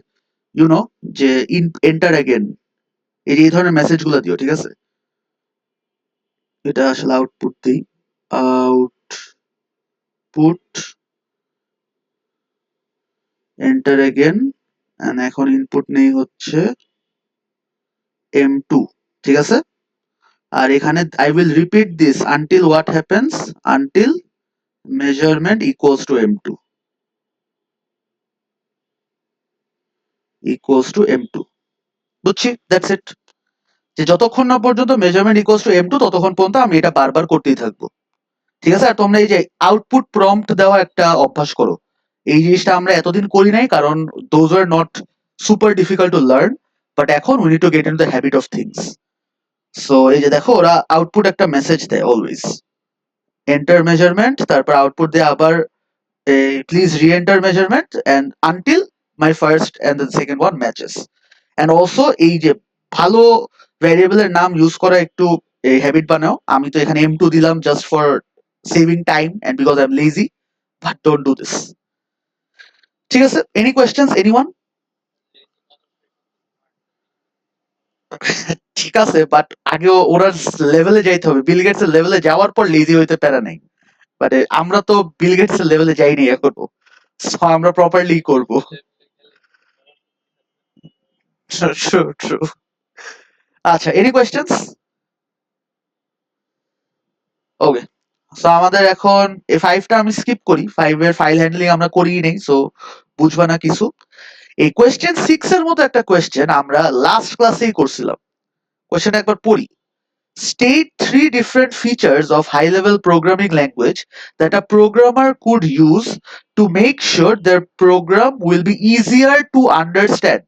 ইউনো যে এন্টার অ্যাগেন, এই ধরনের মেসেজ গুলো দিও, ঠিক আছে। এটা আসলে আউটপুট দিই, আউটপুট এন্টার অ্যাগেন, এখন ইনপুট নেই হচ্ছে M2, ঠিক আছে। আর এখানে I will repeat this until what happens, until measurement equals two M2, equals to M2। বুঝছি, দ্যাটস ইট। যে যতক্ষণ না পর্যন্ত মেজারমেন্ট ইকুয়ালস টু M2 ততক্ষণ পর্যন্ত আমি এটা বারবার করতেই থাকবো, ঠিক আছে। আর তোমরা এই যে আউটপুট প্রম্পট দেওয়া একটা অভ্যাস করো, এই জিনিসটা আমরা এতদিন করি নাই, কারণ those are not super difficult to learn, but এখন we need to get in the habit of things. So এই যে দেখো, ওরা আউটপুট একটা মেসেজ দেয় অলওয়েজ, এন্টার মেজারমেন্ট, তারপর আউটপুট দেয় আবার please reenter measurement and until my first and the second one matches. And also এই যে ভালো ভ্যারিয়েবলের নাম ইউজ করা একটু এই হ্যাবিট বানাও। আমি তো এখানে M2 দিলাম just for saving time and because I am lazy, but don't do this. ঠিক আছে, এনি কোয়েশ্চেন্স এনিওয়ান? ঠিক আছে, বাট আগে ওরা লেভেলে যাইতে হবে, বিল গেটস এর লেভেলে যাওয়ার পর লেজি হইতে প্যারা নাই। মানে আমরা তো বিল গেটস এর লেভেলে যাইনি এখনো, সো আমরা প্রপারলি করব। True true. আচ্ছা, এনি কোয়েশ্চেন্স? ওকে, সো আমাদের এখন এই 5টা আমি স্কিপ করি, 5 এর ফাইল হ্যান্ডলিং আমরা করিই নেই, সো বুঝবা না কিছু। এই কোয়েশ্চেন 6 এর মতো একটা কোয়েশ্চেন আমরা লাস্ট ক্লাসেই করছিলাম। কোয়েশ্চেনটা একবার পড়ি। State 3 different features of high-level programming language that a programmer could use to make sure their program will be easier to understand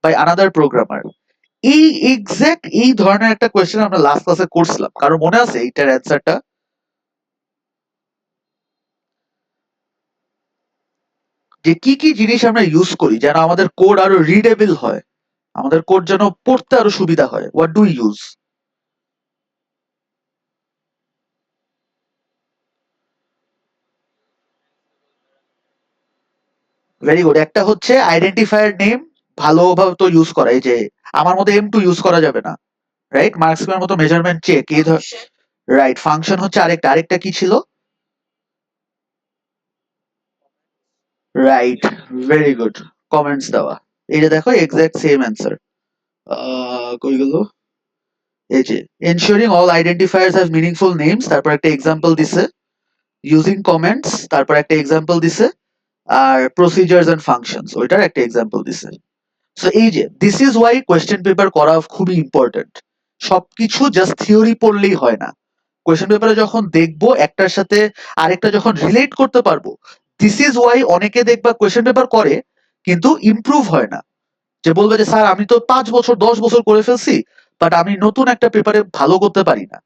by another programmer. এই এক্সাক্ট এই ধরনের একটা কোয়েশ্চেন আমরা লাস্ট ক্লাসে করছিলাম, কারণ মনে আছে এইটার অ্যান্সারটা? যে কি কি জিনিস আমরা ইউজ করি যেন আমাদের কোড আরো রিডেবল হয়, আমাদের কোড যেন পড়তে আরো সুবিধা হয়, what do use? Very good. একটা হচ্ছে আইডেন্টিফায়ার নেম ভালোভাবে তো ইউজ করা, এই যে আমার মতো M2 ইউজ করা যাবে না, রাইট? মার্কসম্যানের মতো মেজারমেন্ট চেক, এই ধর, রাইট। ফাংশন হচ্ছে আরেকটা, আরেকটা কি ছিল? Right, very good. কমেন্টস দেওয়া, এই যে দেখো এক্সাক্ট সেম অ্যান্সার। কই গেল? এই যে ensuring all identifiers have meaningful names, তারপর একটা এক্সাম্পল দিছে, ইউজিং কমেন্টস, তারপর একটা এক্সাম্পল দিছে, আর প্রসিজার্স এন্ড ফাংশনস ওইটার একটা এক্সাম্পল দিছে। সো এই যে this is Y question paper করা খুবই ইম্পর্টেন্ট। সবকিছু জাস্ট থিওরি পড়লেই হয় না, কোয়েশ্চেন পেপারে যখন দেখবো একটার সাথে আরেকটা যখন রিলেট করতে পারবো, দিস ইজ ওয়াই অনেকে দেখবা কোয়েশ্চেন পেপার করে কিন্তু ইমপ্রুভ হয় না। যে বলবে যে স্যার আমি তো 5 বছর 10 বছর করে ফেলছি, বাট আমি নতুন একটা পেপারে ভালো করতে পারি না।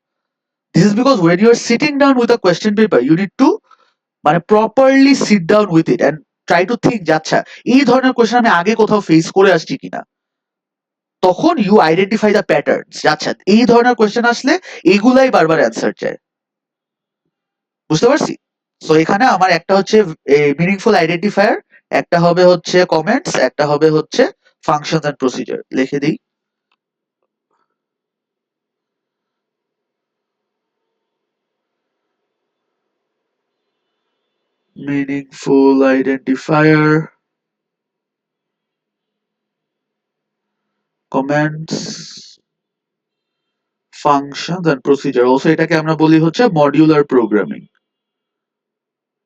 This is because when you are sitting down with a question paper you need to মানে properly sit down with it and try to think যে আচ্ছা এই ধরনের কোয়েশ্চেন আমি আগে কোথাও ফেস করে আসছি কিনা। তখন ইউ আইডেন্টিফাই দ্য প্যাটার্নস, আচ্ছা এই ধরনের কোয়েশ্চেন আসলে এগুলাই বারবার অ্যান্সার চায়। বুঝতে পারছি? সো এখানে আমার একটা হচ্ছে মিনিংফুল আইডেন্টিফায়ার, একটা হবে হচ্ছে কমেন্টস, একটা হবে হচ্ছে ফাংশনস এন্ড প্রসিজার লিখে দিই। meaningful identifier, comments, functions and procedure. Also এটাকে আমরা বলি হচ্ছে মডিউলার প্রোগ্রামিং।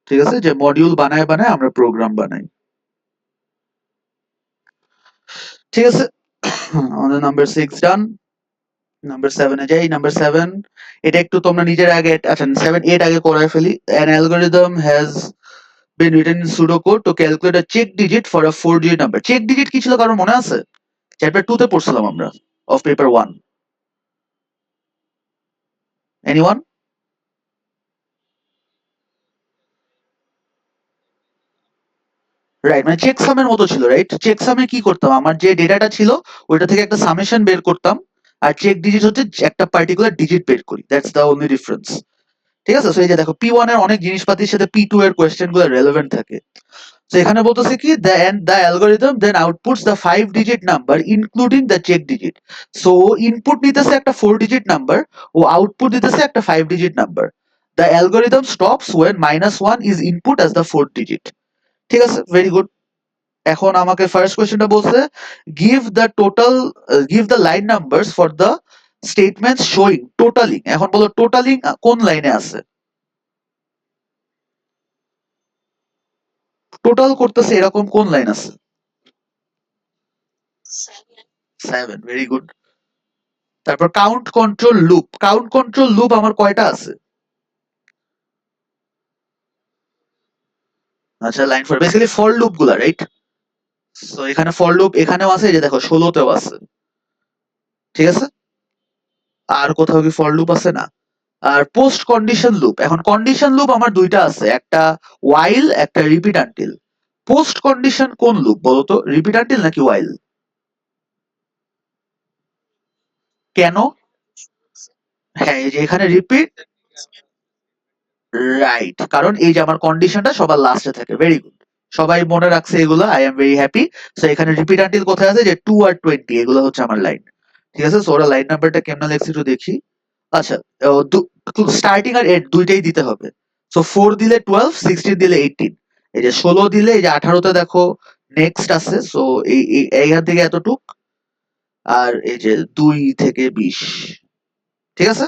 ঠিক আছে, যে মডিউল বানায় বানায় আমরা প্রোগ্রাম বানাই। ঠিক আছে, আমাদের নাম্বার 6 ডান। নাম্বার 7 এ যাই। নাম্বার 7 এটা একটু তোমরা নিজের আগে, আচ্ছা 7 8 আগে করায় ফেলি। an algorithm has been written in pseudocode to calculate a check digit for a 4-digit number. Check digit কি ছিল কারণ মনে আছে? চ্যাপ্টার 2 তে পড়ছিলাম আমরা, অফ পেপার 1। এনিওয়ান? রাইট, মানে চেক সামের মতো ছিল, রাইট? চেক সামে কি করতাম, আমার যে ডেটাটা ছিল ওইটা থেকে একটা সামেশন বের করতাম, আর চেক ডিজিট হচ্ছে একটা পার্টিকুলার ডিজিট বের করি, দ্যাটস দ্য অনলি ডিফারেন্স। ঠিক আছে, সো এই যে দেখো P1 এর অনেক জিনিসপাতির সাথে P2 এর কোয়েশ্চেন গুলো রেলেভেন্ট থাকে। তো এখানে বলতেছে কি the algorithm then outputs the 5-digit number including the check digit. So input নিতেছে একটা 4-digit নাম্বার, ও আউটপুট দিতেছে একটা 5-digit number. The algorithm stops when -1 is input as the 4th digit. ঠিক আছে, ভেরি গুড। এখন আমাকে ফার্স্ট কোয়েশ্চেনটা বলছে give the line numbers for the statements showing totalling. এখন বলো টোটালিং কোন লাইনে আছে? টোটাল করতেছে এরকম কোন লাইন আছে? 7, ভেরি গুড। তারপর count control loop, count control loop আমার কয়টা আছে? আচ্ছা, line for basically for loop গুলা, রাইট? সো এখানে ফর লুপ এখানেও আছে, এই যে দেখো 16 তেও আছে। ঠিক আছে, আর কোথাও কি ফর লুপ আছে? না। আর পোস্ট কন্ডিশন লুপ, এখন কন্ডিশন লুপ আমার দুইটা আছে, একটা ওয়াইল একটা রিপিট আনটিল। পোস্ট কন্ডিশন কোন লুপ বলতো, রিপিট আনটিল নাকি ওয়াইল? কেন? হ্যাঁ, এই যে এখানে রিপিট, রাইট, কারণ এই যে আমার কন্ডিশনটা সবার লাস্টে থাকে। ভেরি গুড, সবাই মনে রাখছে এগুলো, I am very happy. So এখানে রিপিট আনটিল কোথায় আছে, যে 2 আর 20, এগুলো হচ্ছে আমার লাইন। ঠিক আছে, সো ওরা লাইন নাম্বারটা কেমন লেখছে একটু দেখি। আচ্ছা, স্টার্টিং আর এন্ড দুইটাই দিতে হবে। সো 4 দিলে 12, 16 দিলে 18, এই যে 16 দিলে এই যে 18তে দেখো নেক্সট আছে, সো এইখান থেকে এতটুক, আর এই যে 2 থেকে 20। ঠিক আছে,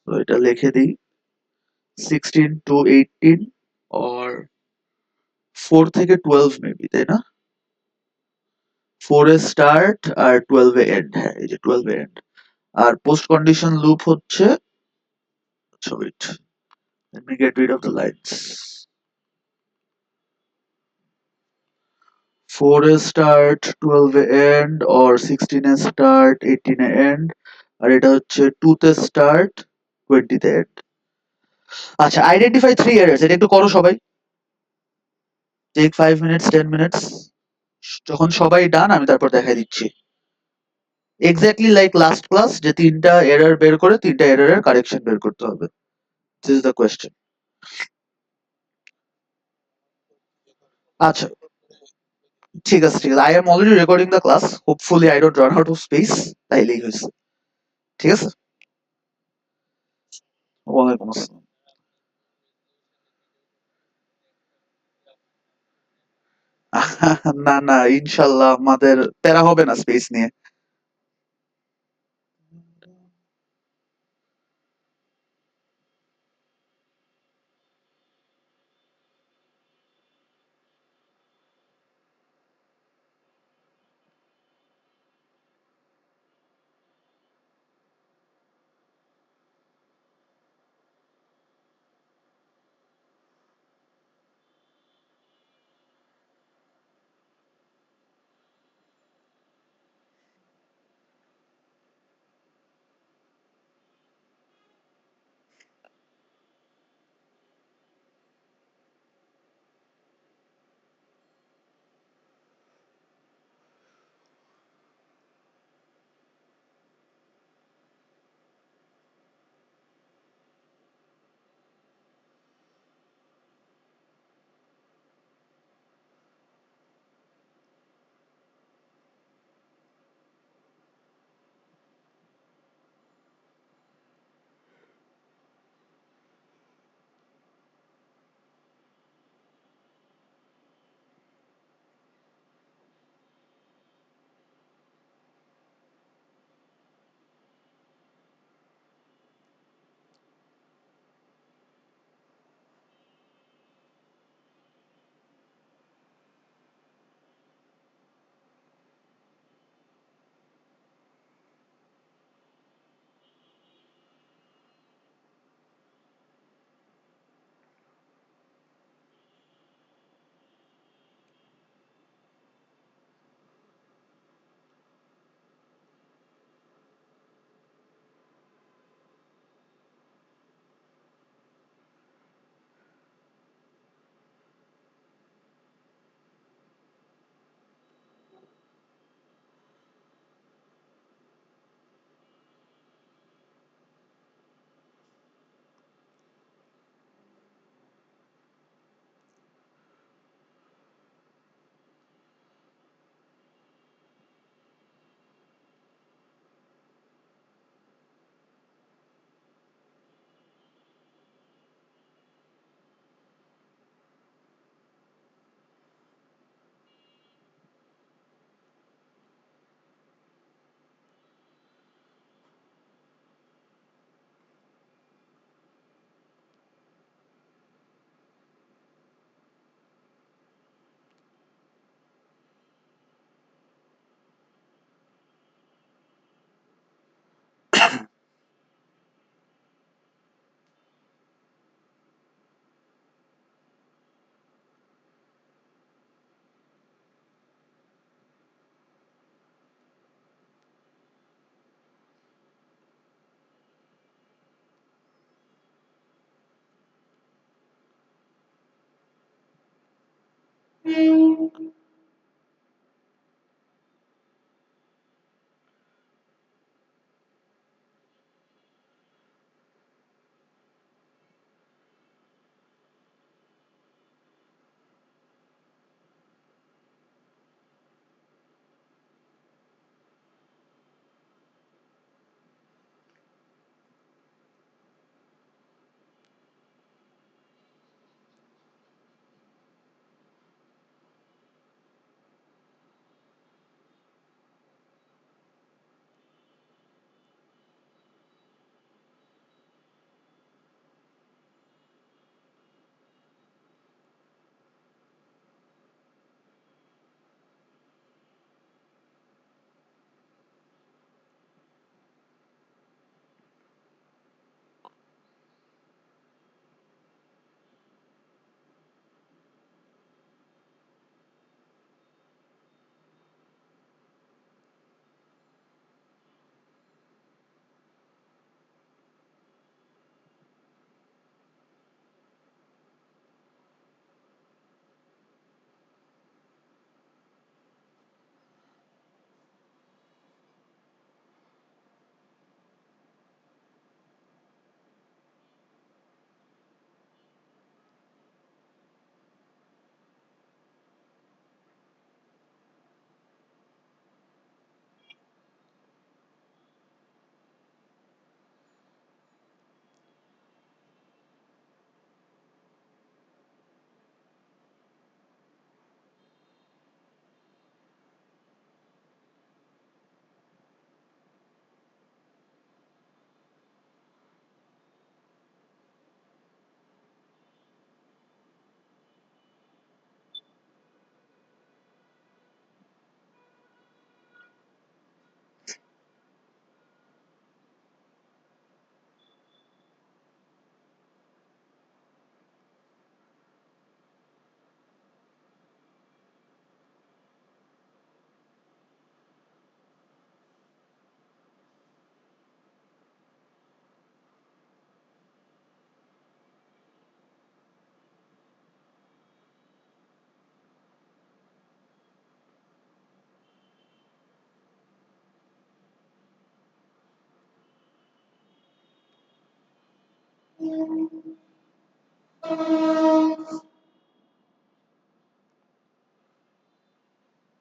তো এটা লিখে দিই 16 to 18 or 4 থেকে 12 মেবি, তাই না? 4 এ স্টার্ট আর 12 এ এন্ড, হ্যাঁ এই যে 12 এ এন্ড। আর পোস্ট কন্ডিশন লুপ হচ্ছে, আচ্ছা wait, let me get rid of the lines. 4 এ স্টার্ট 12 এ এন্ড or 16 এ স্টার্ট 18 এ এন্ড, আর এটা হচ্ছে 2 তে স্টার্ট 20 তে এন্ড। আচ্ছা, আইডেন্টিফাই 3 এরর্স, এটা একটু করো সবাই। Take 5 minutes 10 minutes. যখন সবাই ডান আমি তারপর দেখাই দিচ্ছি। এক্স্যাক্টলি লাইক লাস্ট ক্লাস, যে 3টা এরর বের করে 3টা এররের কারেকশন বের করতে হবে। This is the question. আচ্ছা, ঠিক আছে ঠিক আছে, I am already recording the class, hopefully I don't run out of speech, তাইলেই হয়েছে। ঠিক আছে, ওয়ালাইকুম আসসালাম। না না, ইনশাল্লাহ আমাদের প্যারা হবে না স্পেস নিয়ে।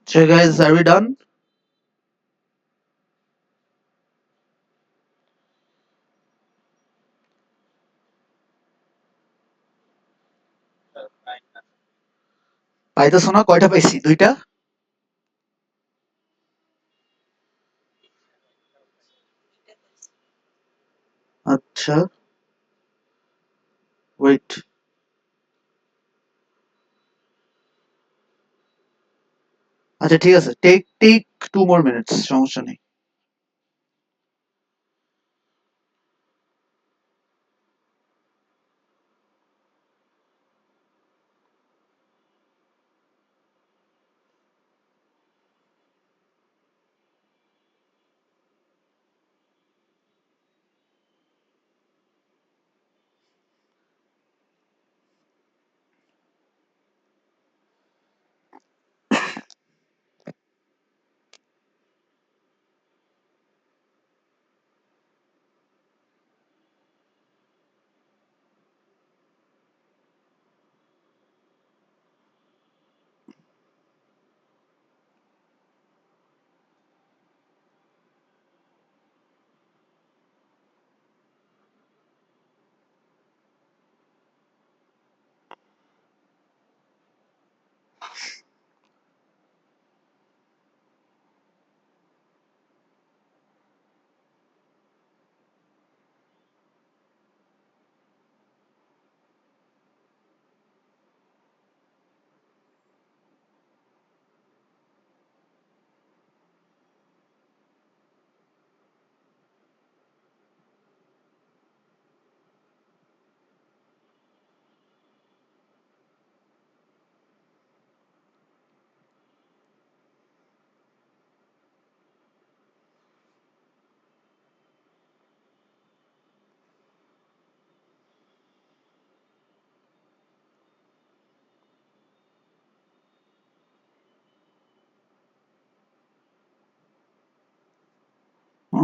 So guys, are we done? পাইতেছো না? কয়টা পাইছি? 2টা? আচ্ছা, ওয়েট। আচ্ছা ঠিক আছে, টেক টেক 2 more minutes, সমস্যা নেই।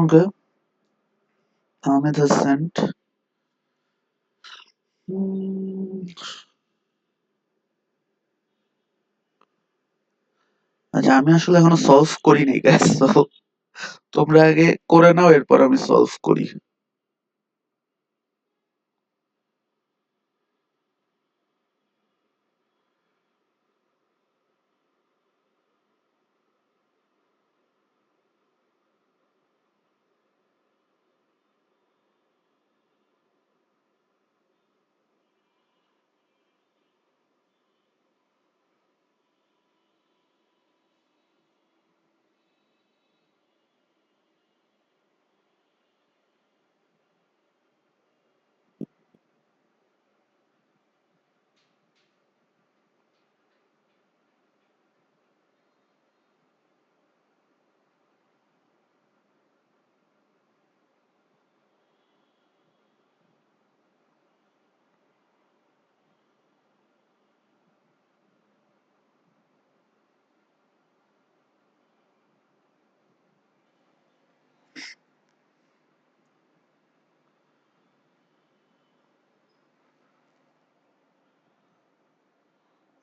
ওকে, আহমেদ has sent. আচ্ছা, আমি আসলে এখনো সলভ করিনি গাইস, তো তোমরা আগে করে নাও, এরপর আমি সলভ করি।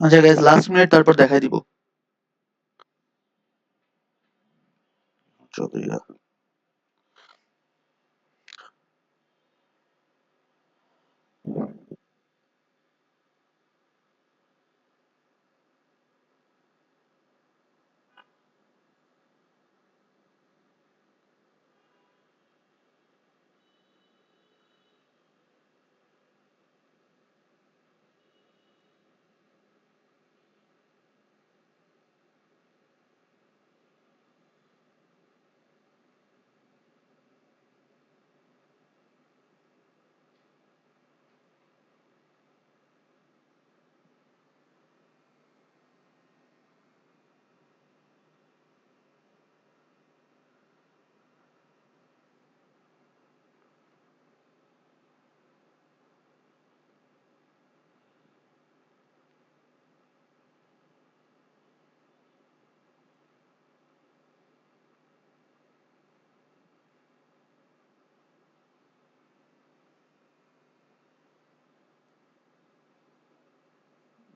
আচ্ছা গাইস, লাস্ট মিনিট, তারপর দেখাই দিব। চলো ইয়া।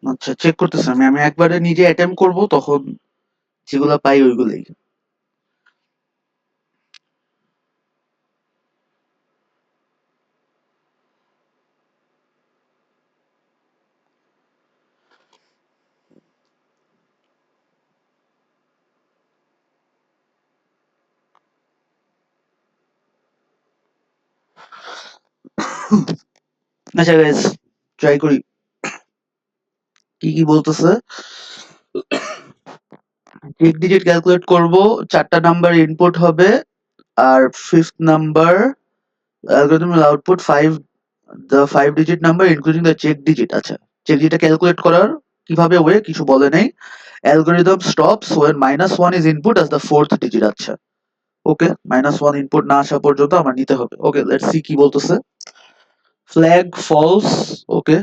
আচ্ছা, চেক করতেছি আমি। আমি একবারে নিজে অ্যাটেম্প করব, তখন যেগুলা পাই ওইগুলাই। আচ্ছা গাইস, ট্রাই করি কি কি বলতেছে। চেক ডিজিট ক্যালকুলেট করব, 4টা নাম্বার ইনপুট হবে, আর fifth number algorithm will output 5 the 5 digit number including the check digit। আচ্ছা, চেক ডিজিটটা ক্যালকুলেট করার কিভাবে ওয়ে কিছু বলে নেই। Algorithm stops when -1 is input as the fourth digit। আচ্ছা, ওকে, -1 ইনপুট না আসা পর্যন্ত আমার নিতে হবে। ওকে, লেটস সি কি বলতেছে। ফ্ল্যাগ ফলস, ওকে,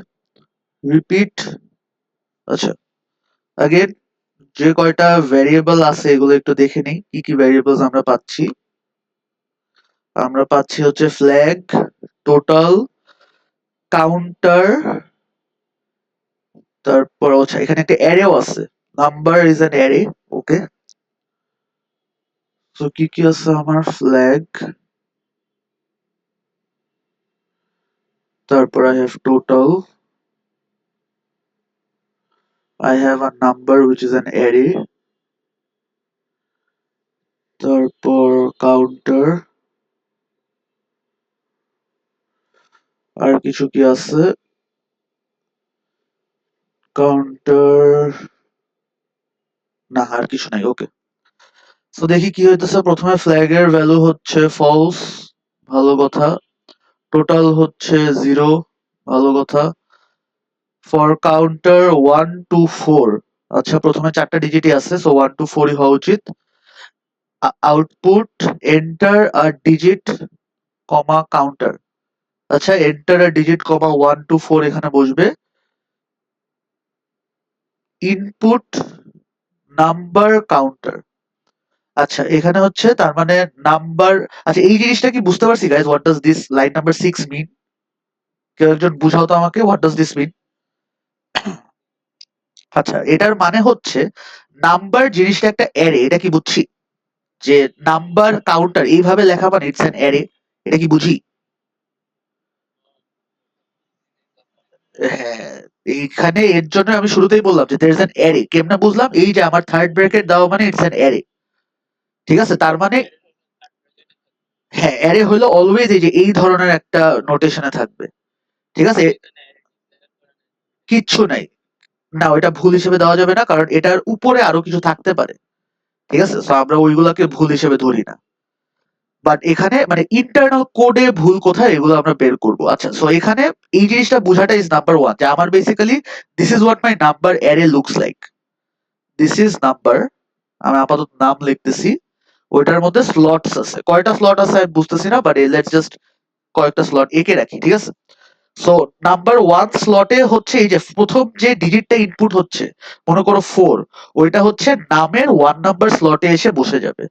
রিপিট। আচ্ছা, আগেন যে কয়টা ভ্যারিয়েবল আছে এগুলো একটু দেখে নিই, কি কি ভ্যারিয়েবলস আমরা পাচ্ছি। আমরা পাচ্ছি হচ্ছে ফ্ল্যাগ, টোটাল, কাউন্টার, তারপর হচ্ছে এখানে একটা অ্যারেও আছে, number is an array. Okay, so কি কি আছে আমার, ফ্ল্যাগ, তারপর I have total, I have a number which is an array, তারপর কাউন্টার, আর কিছু কি আছে, কাউন্টার, না আর কিছু নাই। ওকে, তো দেখি কি হইতেছে। প্রথমে ফ্ল্যাগ এর ভ্যালু হচ্ছে ফলস, ভালো কথা। টোটাল হচ্ছে 0, ভালো কথা। ফর কাউন্টার 1 to 4, আচ্ছা প্রথমে 4টা ডিজিটই আছে, সো 1 to 4ই হওয়া উচিত। আউটপুট এন্টার আ ডিজিট কমা কাউন্টার। আচ্ছা, enter a digit comma 1 to 4 এখানে বসবে। ইনপুট নাম্বার কাউন্টার, আচ্ছা এখানে হচ্ছে তার মানে নাম্বার, আচ্ছা এই জিনিসটা কি বুঝতে পারছি guys, what does this line number 6 মিন? কেউ একজন বুঝাও তো আমাকে, হোয়াট ডাজ দিস মিন? আচ্ছা এটার মানে হচ্ছে নাম্বার জিনিসটা একটা অ্যারে, এটা কি বুঝছি? যে নাম্বার কাউন্টার এইভাবে লেখা মানে ইটস অ্যান অ্যারে, এটা কি বুঝি? হ্যাঁ, এইখানে এর জন্য আমি শুরুতেই বললাম যে there's an array, কেমনে বুঝলাম? এই যে আমার থার্ড ব্র্যাকেট দেওয়া মানে ইটস অ্যান অ্যারে, ঠিক আছে? তার মানে হ্যাঁ, অ্যারে হলো অলওয়েজ এই যে এই ধরনের একটা নোটেশনে থাকবে, ঠিক আছে? কিচ্ছু নাই, না ওইটা ভুল হিসেবে দেওয়া যাবে না, কারণ এটার উপরে আরো কিছু থাকতে পারে, ঠিক আছে? তো আমরা ওইগুলাকে ভুল হিসেবে ধরি না। বাট এখানে মানে ইন্টারনাল কোডে ভুল কোথায় এগুলো আমরা বের করব। আচ্ছা সো এখানে এই জিনিসটা বোঝাটা ইজ নাম্বার ওয়ান, যে আমার basically this is what my number array looks like. This is number, আমি আপাতত নাম লিখতেছি, ওইটার মধ্যে স্লটস আছে, কয়টা স্লট আছে আমি বুঝতেছি না, বাট লেটস জাস্ট কয়েকটা স্লট এঁকে রাখি, ঠিক আছে? সো নাম্বার ওয়ান স্লটে হচ্ছে এই যে প্রথম যে ডিজিটটা ইনপুট হচ্ছে, মনে করো 4, ওইটা হচ্ছে নামের 1 নাম্বার স্লটে এসে বসে যাবে।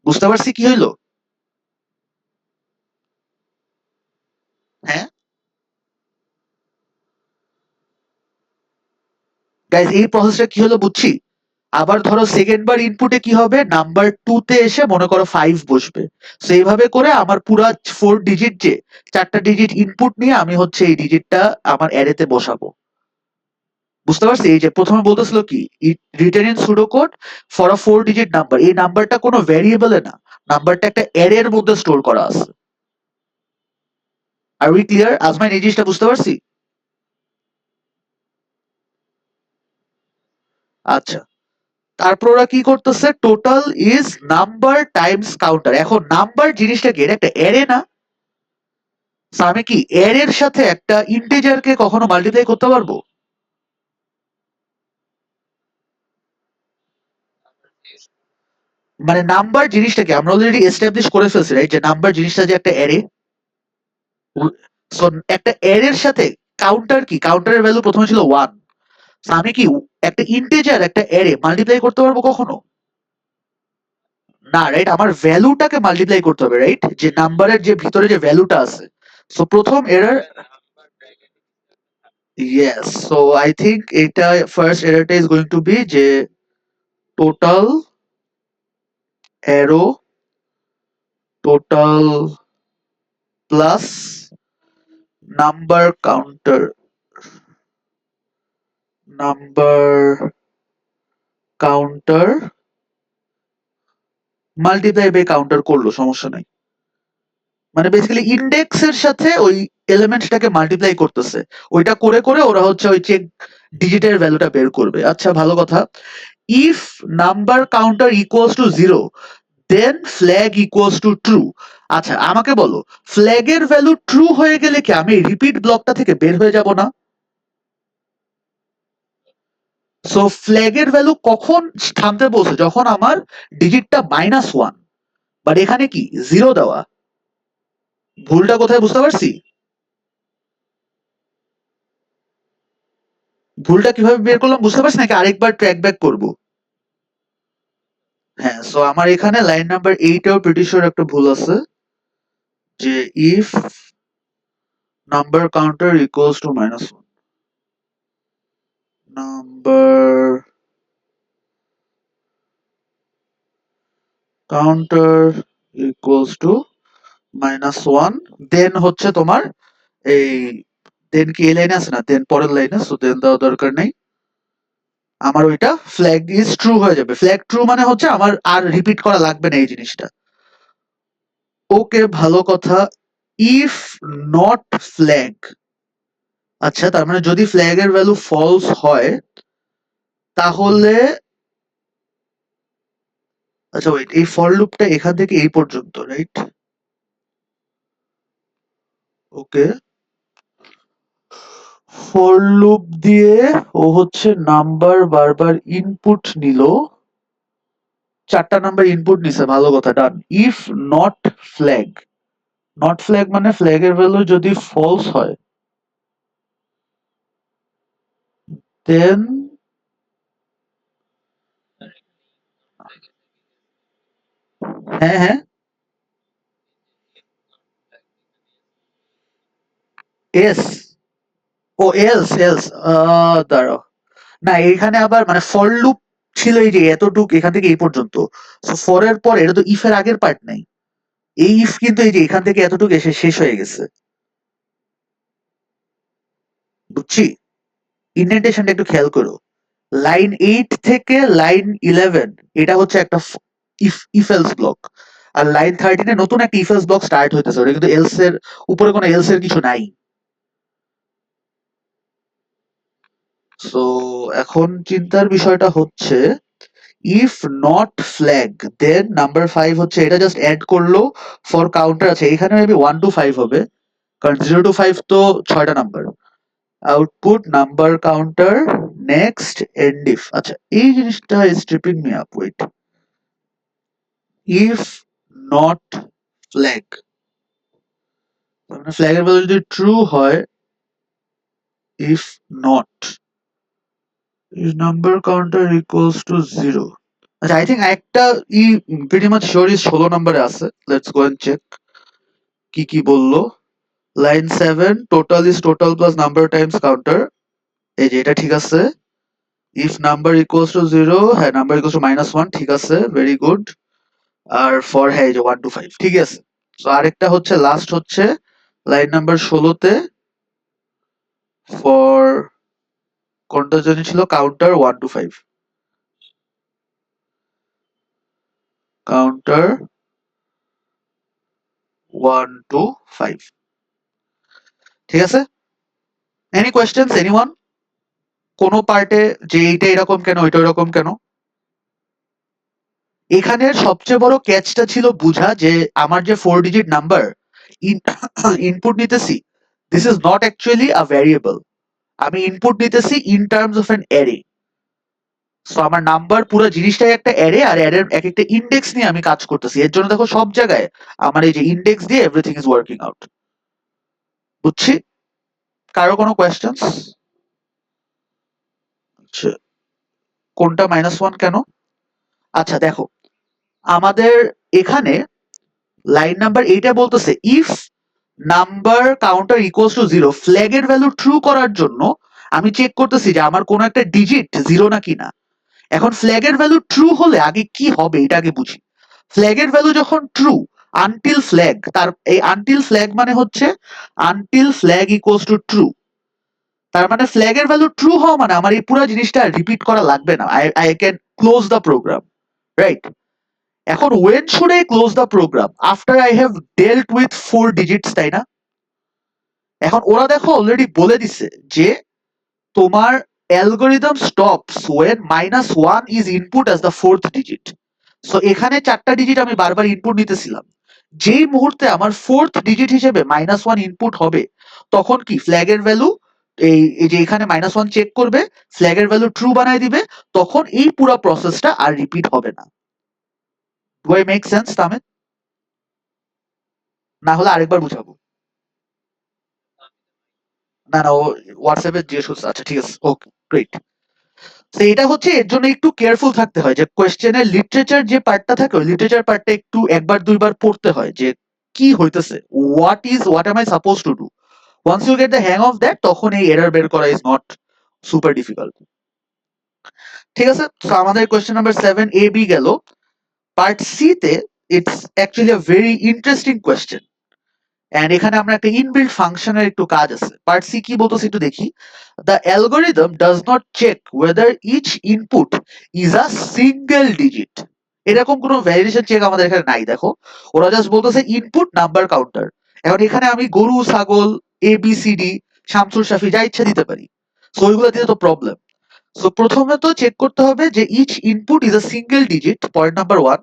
বুঝতে পারছি কি হইলো? হ্যাঁ গাইজ, এই প্রসেসটা কি হলো বুঝছি। আবার ধরো সেকেন্ড বার ইনপুটে কি হবে, নাম্বার 2 তে এসে মনে করো 5 বসবে। সো এইভাবে করে আমার পুরা 4 ডিজিট, যে 4টা ডিজিট ইনপুট নিয়ে আমি হচ্ছে এই ডিজিটটা আমার অ্যারেতে বসাবো। বুঝতে পারছি? এই যে প্রথমে বলতেছিল কি, written in pseudo code for a 4 digit number, এই নাম্বারটা কোনো ভ্যারিয়েবলে না, নাম্বারটা একটা অ্যারের মধ্যে স্টোর করা আছে। আর উই ক্লিয়ার আজমাইন, এই জিনিসটা বুঝতে পারছি? আচ্ছা, তারপর ওরা কি করতেছে, total is number Times counter. এখন নাম্বার জিনিসটা কি, এটা একটা অ্যারে না? So আমি কি অ্যারের সাথে একটা ইন্টিজারকে কখনো মাল্টিপ্লাই করতে পারবো? মানে নাম্বার জিনিসটাকে আমরা অলরেডি এস্টাবলিশ করে ফেলছি, রাইট? যে নাম্বার জিনিসটা যে একটা অ্যারে। সো একটা অ্যারের সাথে কাউন্টার কি, কাউন্টারের ভ্যালু প্রথমে ছিল 1। সো আমি কি একটা ইন্টিজার একটা অ্যারে মাল্টিপ্লাই করতে পারবো কখনো? না, রাইট? আমার ভ্যালুটাকে মাল্টিপ্লাই করতে হবে, রাইট? যে নাম্বারের যে ভিতরে যে ভ্যালুটা আছে। সো প্রথম এরর, ইয়েস, সো আই থিংক এটা ফার্স্ট এররটা ইজ গোইং টু বি যে total arrow, total plus number counter, number counter multiply by counter করলো, সমস্যা নাই। মানে বেসিক্যালি ইন্ডেক্সের সাথে ওই এলিমেন্টটাকে মাল্টিপ্লাই করতেছে, ওইটা করে করে ওরা হচ্ছে ওই চেক ডিজিটের ভ্যালুটা বের করবে। আচ্ছা ভালো কথা, if number counter equals to 0 then flag equals to true. আচ্ছা আমাকে বলো, ফ্ল্যাগের ভ্যালু ট্রু হয়ে গেলে কি আমি রিপিট ব্লকটা থেকে বের হয়ে যাব না? সো ফ্ল্যাগের ভ্যালু কখন থামতে বলছে, যখন আমার ডিজিটটা -1, বাট এখানে কি 0 দেওয়া। ভুলটা কোথায় বুঝতে পারছি? ভুলটা কিভাবে বের করলাম বুঝতে পারছি নাকি আরেকবার ট্র্যাক ব্যাক করব? হ্যাঁ, সো আমার এখানে লাইন নাম্বার 8 এও প্রিটি শিওর একটা ভুল আছে, যে if number counter equals two -1, number counter equals two -1, দেন হচ্ছে তোমার এই, দেন কি এই লাইনে আছে না, দেন পরের লাইনে, সো দেন দেওয়ার দরকার নেই। আমার ওইটা ফ্ল্যাগ ইজ ট্রু হয়ে যাবে, ফ্ল্যাগ ট্রু মানে হচ্ছে আমার আর রিপিট করা লাগবে না এই জিনিসটা। ওকে ভালো কথা, ইফ নট ফ্ল্যাগ, আচ্ছা তার মানে যদি ফ্ল্যাগের ভ্যালু ফলস হয় তাহলে, আচ্ছা ওয়েট, এই ফর লুপটা এখান থেকে এই পর্যন্ত, রাইট? ওকে, ফর লুপ দিয়ে ও হচ্ছে নাম্বার বারবার ইনপুট নিল, 4টা নাম্বার ইনপুট নিছে, ভালো কথা, done. If not flag, not flag মানে ফ্ল্যাগের ভ্যালু যদি ফলস হয়, দেন হ্যাঁ হ্যাঁ এস ও এলস এলস দাঁড়াও, না এখানে আবার মানে ফর লুপ ছিল এই যে এতটুক এখান থেকে এই পর্যন্ত, সো ফর এর পর এটা তো ইফ এর আগের পার্ট নাই, এই ইফ কিন্তু এই যে এখান থেকে এতটুকু এসে শেষ হয়ে গেছে, বুঝছি। ইন্ডেন্টেশনটা একটু খেয়াল করো, লাইন 8 থেকে লাইন 11 এটা হচ্ছে একটা ইফ ইফ এলস ব্লক, আর লাইন 13 এ নতুন একটা ইফ এলস ব্লক স্টার্ট হইতেছে, ওটা কিন্তু এলস এর উপরে কোনো এলস এর কিছু নাই। সো এখন চিন্তার বিষয়টা হচ্ছে if not flag then number 5 হচ্ছে, এটা জাস্ট অ্যাড করলো ফর কাউন্টার আছে, এখানে মেবি 1 to 5 হবে, কারণ 0 to 5 তো 6টা number. Output number counter next end if, আচ্ছা এই জিনিসটা is tripping me up, wait, if not flag, মানে ফ্ল্যাগের ভ্যালু যদি ট্রু হয়, if not is number counter equals to 0, আচ্ছা আই থিঙ্ক একটা ই প্রিটি মাচ শিওর ইজ 16 নম্বরে আছে, লেটস গো এন্ড চেক কি কি বললো। Line 7 total is total plus number Times counter, এই যে এটা ঠিক আছে। ইফ নাম্বার ইকুয়ালস টু 0, হ্যাঁ নাম্বার ইকুয়ালস টু -1 ঠিক আছে, ভেরি গুড। আর ফর হ্যাঁ এই যে 1 to 5 ঠিক আছে। তো আরেকটা হচ্ছে লাস্ট হচ্ছে লাইন নাম্বার 16 তে ফর কোনটা জানি ছিল, কাউন্টার 1 to 5, কাউন্টার 1 to 5 ঠিক আছে। এনি কোয়েশ্চেন্স এনিওয়ান কোনো পার্টে, যে এইটা এরকম কেন ওইটা এরকম কেন? এখানের সবচেয়ে বড় ক্যাচটা ছিল বুঝা যে আমার যে 4 ডিজিট নাম্বার ইনপুট নিতেছি, this is not actually a variable, আমি ইনপুট নিতেছি in terms of an array. So আমার নাম্বার পুরো জিনিসটাই একটা অ্যারে, আর অ্যারের এক একটা ইন্ডেক্স নিয়ে আমি কাজ করতেছি, এর জন্য দেখো সব জায়গায় আমার এই যে ইন্ডেক্স দিয়ে এভরিথিং ইজ ওয়ার্কিং আউট, বুঝছি। কারো কোনো কোয়েশ্চেন্স? আচ্ছা, কোনটা -1 কেন? আচ্ছা দেখো, আমাদের এখানে লাইন নাম্বার 8 বলতেছে if number counter equals to 0, ফ্ল্যাগের ভ্যালু ট্রু করার জন্য আমি চেক করতেছি যে আমার কোন একটা ডিজিট 0 নাকি না। এখন ফ্ল্যাগের ভ্যালু ট্রু হলে আগে কি হবে এটা আগে বুঝি। ফ্ল্যাগের ভ্যালু যখন ট্রু, আনটিল ফ্ল্যাগ, তার এই আনটিল ফ্ল্যাগ মানে হচ্ছে until flag equals to true, তার মানে ফ্ল্যাগের ভ্যালু ট্রু হওয়া মানে আমার এই পুরো জিনিসটা রিপিট করা লাগবে না, I can close the program, right. এখন when should I close the program? After I have dealt with 4 digits, তাই না? এখন ওরা দেখো অলরেডি বলে দিছে যে তোমার algorithm stops when -1 is input as the 4th digit. So এখানে 4টা ডিজিট আমি বারবার ইনপুট নিতেছিলাম, যেই মুহূর্তে আমার 4th ডিজিট হিসেবে -1 ইনপুট হবে, তখন কি ফ্ল্যাগের ভ্যালু এই যে এখানে -1 চেক করবে, ফ্ল্যাগের ভ্যালু ট্রু বানায় দিবে, তখন এই পুরো প্রসেসটা আর রিপিট হবে না। Do I make sense Tahmed? না হলে আরেকবার বুঝাবো। না না, ও হোয়াটসঅ্যাপে জিজ্ঞেস করছে, আচ্ছা ঠিক আছে, ওকে গ্রেট। তো এটা হচ্ছে এর জন্য একটু কেয়ারফুল থাকতে হয় যে কোয়েশ্চেনের লিটারেচার যে পার্টটা থাকে, ওই লিটারেচার পার্টটা একটু একবার দুইবার পড়তে হয় যে কি হইতেছে, what am I suppose to do. Once you get the hang of that, তখন এই এরর বের করা ইজ নট সুপার ডিফিকাল্ট। ঠিক আছে, তো আমাদের কোয়েশ্চেন নাম্বার 7 A B গেল। পার্ট সি তে it's actually a very interesting question, and এখানে আমরা একটা ইনবিল্ট ফাংশনের একটু কাজ আছে। পার্ট সি কি বলতেছে একটু দেখি। The algorithm does not check whether each input is a single digit, এরকম কোনো ভ্যালিডেশন চেক আমাদের এখানে নাই। দেখো ওরা জাস্ট বলতেছে ইনপুট নাম্বার কাউন্টার। এখন এখানে আমি গরু ছাগল ABCD শামসুর শাফি যা ইচ্ছা দিতে পারি, সো ওইগুলো দিতে তো প্রবলেম। সো প্রথমে তো চেক করতে হবে যে each input is a single digit, point number 1।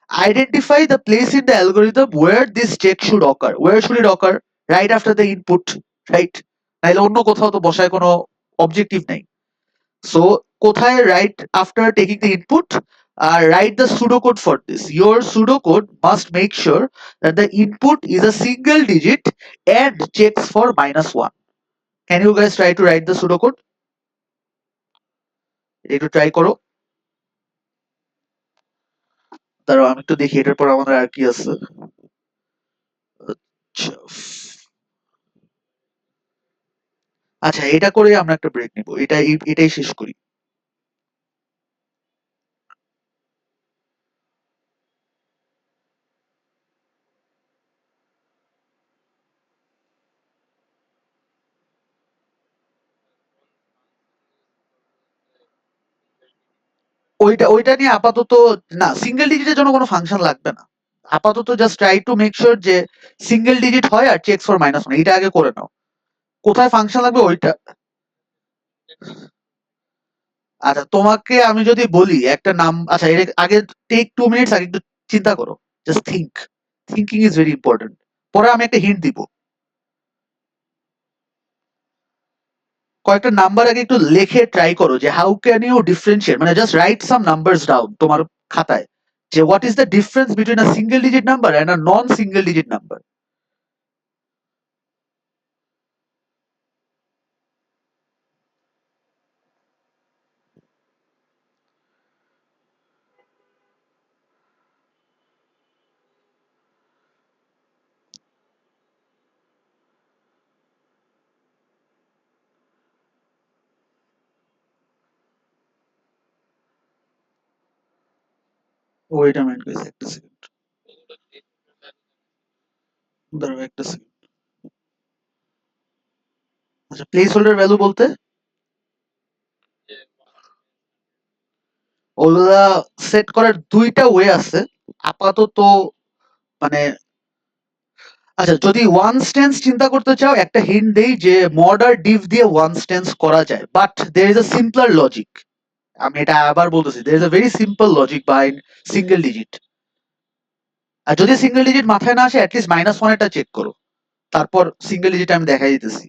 Identify the place in the algorithm where this check should occur. Where should it occur? Right after the input, right? নাইলে অন্য কোথাও তো বসায় কোনো অবজেক্টিভ নাই। সো কোথায় right after taking the input, write the pseudocode for this. Your pseudocode must make sure that the input is a single digit and checks for -1. Can you guys try to write the pseudocode? একটু ট্রাই করো। দাঁড়াও আমি একটু দেখি এটার পর আমাদের আর কি আছে। আচ্ছা, আচ্ছা এটা করে আমরা একটা ব্রেক নিব, এটাই শেষ করি। ওইটা নিয়ে আপাতত না, সিঙ্গেল ডিজিটের জন্য কোনো ফাংশন লাগবে না। আপাতত just try to make sure যে সিঙ্গেল ডিজিট হয় আর চেকস ফর মাইনাস ওয়ান, এটা আগে করে নাও। কোথায় ফাংশন লাগবে ওইটা। আচ্ছা তোমাকে আমি যদি বলি একটা নাম, আচ্ছা এর আগে টেক 2 মিনিটস আগে একটু চিন্তা করো, just think, thinking is very important. পরে আমি একটা হিন্ট দিব। কয়েকটা নাম্বার আগে একটু লেখে ট্রাই করো যে হাউ ক্যান ইউ ডিফারেন্সিয়েট, মানে just write some numbers down তোমার খাতায়, যে what is the difference between a single digit number and a non single digit number. Wait a minute guys, একটা সেকেন্ড, দাঁড়াও একটা সেকেন্ড। আচ্ছা প্লেস হোল্ডার ভ্যালু বলতে ওগুলা সেট করার দুইটা ওয়ে আছে আপাতত। মানে আচ্ছা যদি ওয়ান স্টেন্স চিন্তা করতে চাও, একটা হিন্ট দেই যে মডার ডিভ দিয়ে ওয়ান স্টেন্স করা যায়, but there is a simpler logic. আমি এটা আবার বলতেছি, there is a very simple logic by single digit. আর যদি সিঙ্গেল ডিজিট মাথায় না আসে অ্যাটলিস্ট মাইনাস ওয়ান এটা চেক করো, তারপর সিঙ্গেল ডিজিট আমি দেখাই দিতেছি।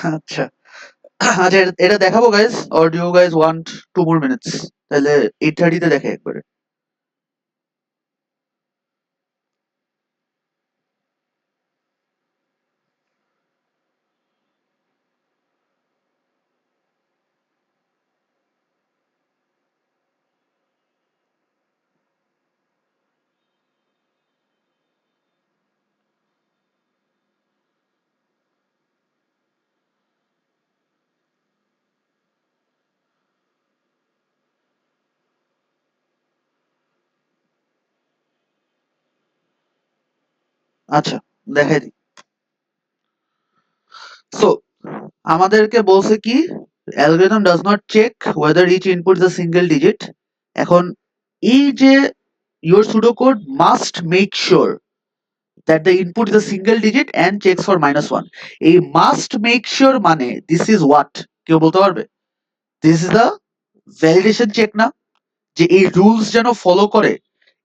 আচ্ছা আচ্ছা, এটা দেখাবো guys, or do you guys want 2 more minutes? তাহলে 8:30 তে দেখে একবারে। আচ্ছা দেখাই দিই। সো আমাদেরকে বলছে কি, algorithm does not check whether each input is a single digit. এখন এই যে your pseudocode must make sure that the input is a single digit and checks for -1. এই must make sure মানে this is what, কেউ বলতে পারবে? This is the validation check না, যে এই রুলস যেন ফলো করে,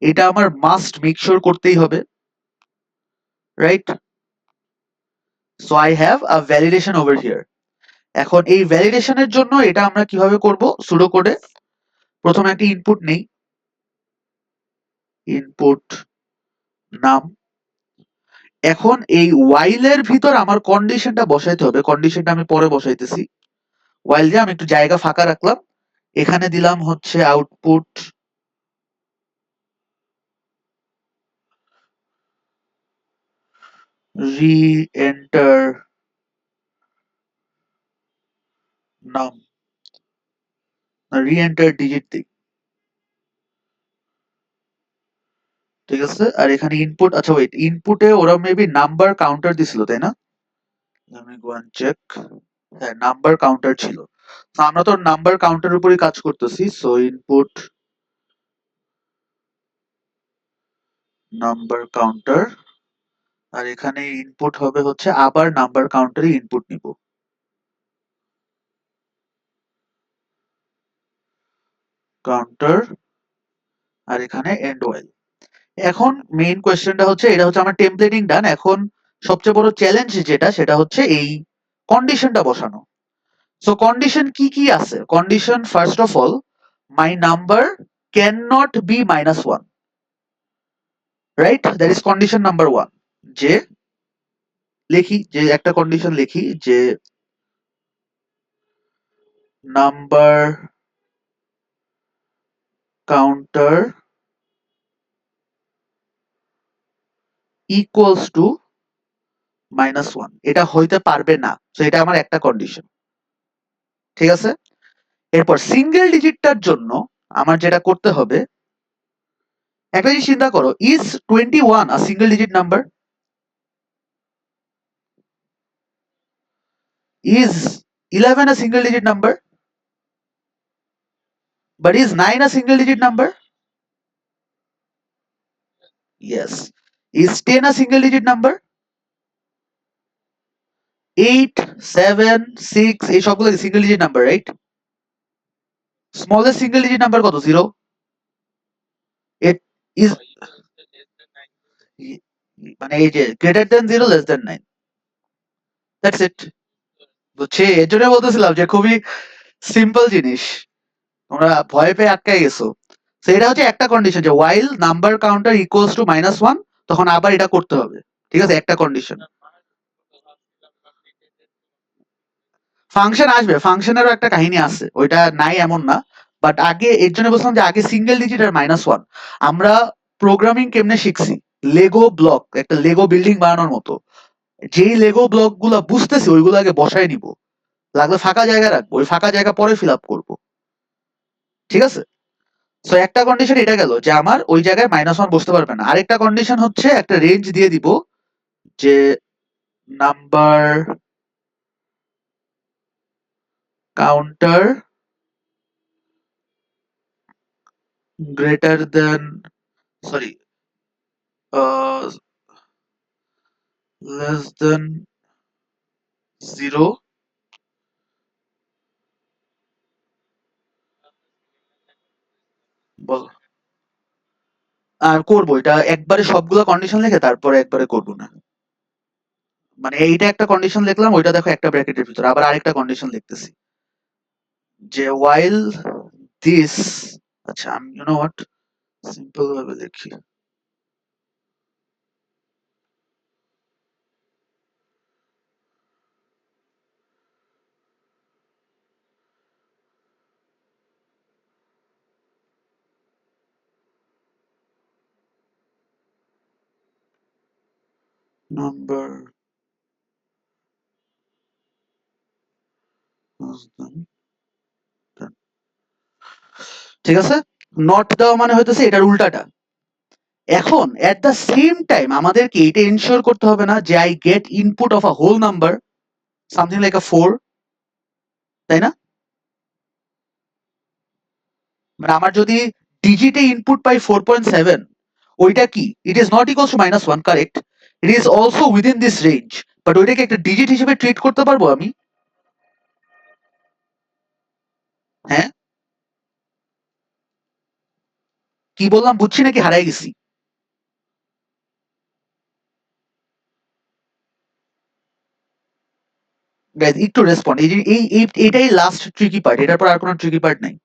এটা আমার মাস্ট মেক শিওর করতেই হবে, right? So I have a validation over here. এখন এই ভ্যালিডেশনের জন্য এটা আমরা কিভাবে করব? সুডো কোডে প্রথমে একটা ইনপুট নেই, ইনপুট নাম। এখন এই while এর ভিতর আমার কন্ডিশনটা বসাইতে হবে, কন্ডিশনটা আমি পরে বসাইতেছি। while যে আমি একটু জায়গা ফাঁকা রাখলাম, এখানে দিলাম হচ্ছে আউটপুট রি-এন্টার নাম, রি-এন্টার ডিজিট দিই, ঠিক আছে? আর এখানে ইনপুট, আচ্ছা ওয়েট, ইনপুটে ওরা মেবি নাম্বার কাউন্টার দিছিল তাই না? আমি গো অ্যান্ড চেক। হ্যাঁ, নাম্বার কাউন্টার ছিল। তো আমরা তো নাম্বার কাউন্টার উপরই কাজ করতেছি, সো ইনপুট নাম্বার কাউন্টার, আর এখানে ইনপুট হবে হচ্ছে আবার নাম্বার কাউন্টারই ইনপুট নিব, কাউন্টার, আর এখানে এন্ড ওয়াইল। এখন মেইন কোয়েশ্চেনটা হচ্ছে, এটা হচ্ছে আমার টেমপ্লেটিং ডান। এখন সবচেয়ে বড় চ্যালেঞ্জ যেটা, সেটা হচ্ছে এই কন্ডিশনটা বসানো। সো কন্ডিশন কি কি আছে? Condition first of all, my number can not be -1, right? That is condition number 1। যে লিখি, যে একটা কন্ডিশন লিখি যে নাম্বার কাউন্টার ইকুয়ালস টু -1, এটা হইতে পারবে না। তো এটা আমার একটা কন্ডিশন, ঠিক আছে? এরপর সিঙ্গেল ডিজিটটার জন্য আমার যেটা করতে হবে, একটা জিনিস চিন্তা করো, is 21 a single digit number? Is 11 a single digit number? But is 9 a single digit number? Yes. Is 10 a single digit number? 8, 7, 6 এই সবগুলো single digit number, right? Smallest single digit number কত? 0। ইট ইজ মানে এই যে greater than 0, less than 9, that's it. বুঝছি, এর জন্য বলতেছিলাম যে খুবই সিম্পল জিনিস, তোমরা ভয় পেয়ে আটকাই গেছো। তো এটা হচ্ছে একটা কন্ডিশন, যে while number counter equals two -1, তখন আবার এটা করতে হবে, ঠিক আছে? একটা কন্ডিশন। ফাংশন আসবে, ফাংশনেরও একটা কাহিনী আছে, ওইটা নাই এমন না। বাট আগে এর জন্য বলছিলাম যে আগে সিঙ্গেল ডিজিট আর -1। আমরা প্রোগ্রামিং কেমনে শিখছি? লেগো ব্লক, একটা লেগো বিল্ডিং বানানোর মতো। যেই লেগো ব্লক গুলা বুঝতেছি ওইগুলো আগে বসায় নিব, লাগলে ফাঁকা জায়গা রাখবো, ওই ফাঁকা জায়গা পরে ফিল আপ করবো, ঠিক আছে? সো একটা কন্ডিশন এটা গেল যে আমার ওই জায়গায় -1 বসতে পারবে না। আরেকটা কন্ডিশন হচ্ছে একটা রেঞ্জ দিয়ে দিব, যে number counter greater than, sorry, less than 0, বল। আর করবো এটা একবারে সবগুলা কন্ডিশন লিখে তারপরে একবারে করবো না। মানে এইটা একটা কন্ডিশন লিখলাম, ওইটা দেখো একটা ব্র্যাকেটের ভিতরে, আবার আরেকটা কন্ডিশন লিখতেছি যে while this, আচ্ছা আমি ইউ নো হোয়াট, সিম্পল ভাবে লিখি, নাম্বার ঠিক আছে। নট দেওয়া মানে হইতেছে এটার উল্টাটা। এখন এট দ্য সেম টাইম আমাদেরকে এটা এনশিওর করতে হবে না যে I get input of a whole number, something like a 4, তাই না? মানে আমার যদি ডিজিটে ইনপুট পাই 4.7, ওইটা কি it is not equals to -1, correct? It is also within this range, but ওইটাকে একটা ডিজিট হিসেবে ট্রিট করতে পারবো আমি? হ্যাঁ, কি বললাম বুঝছি নাকি হারাই গেছি? গাইজ একটু রেসপন্ড, এই যে এইটাই লাস্ট ট্রিকি পার্ট, এটার পর আর কোনো ট্রিকি পার্ট নাই।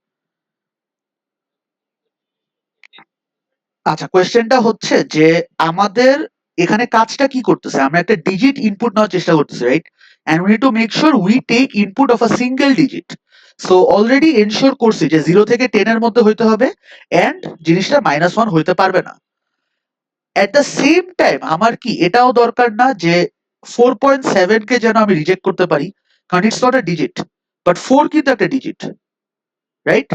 আচ্ছা, কোয়েশ্চেনটা হচ্ছে যে আমাদের এখানে কাজটা কি করতেছে, আমরা একটা ডিজিট ইনপুট নেওয়ার চেষ্টা করতেছি, right? And we need to make sure we take input of a single digit. So already ensure করছি যে 0 থেকে 10 এর মধ্যে হইতে হবে, এন্ড জিনিসটা -1 হইতে পারবে না। এট দ্য সেম টাইম আমার কি এটাও দরকার না যে 4.7 কে যেন আমি রিজেক্ট করতে পারি, কারণ it's not a digit, but 4 কিন্তু একটা ডিজিট, রাইট?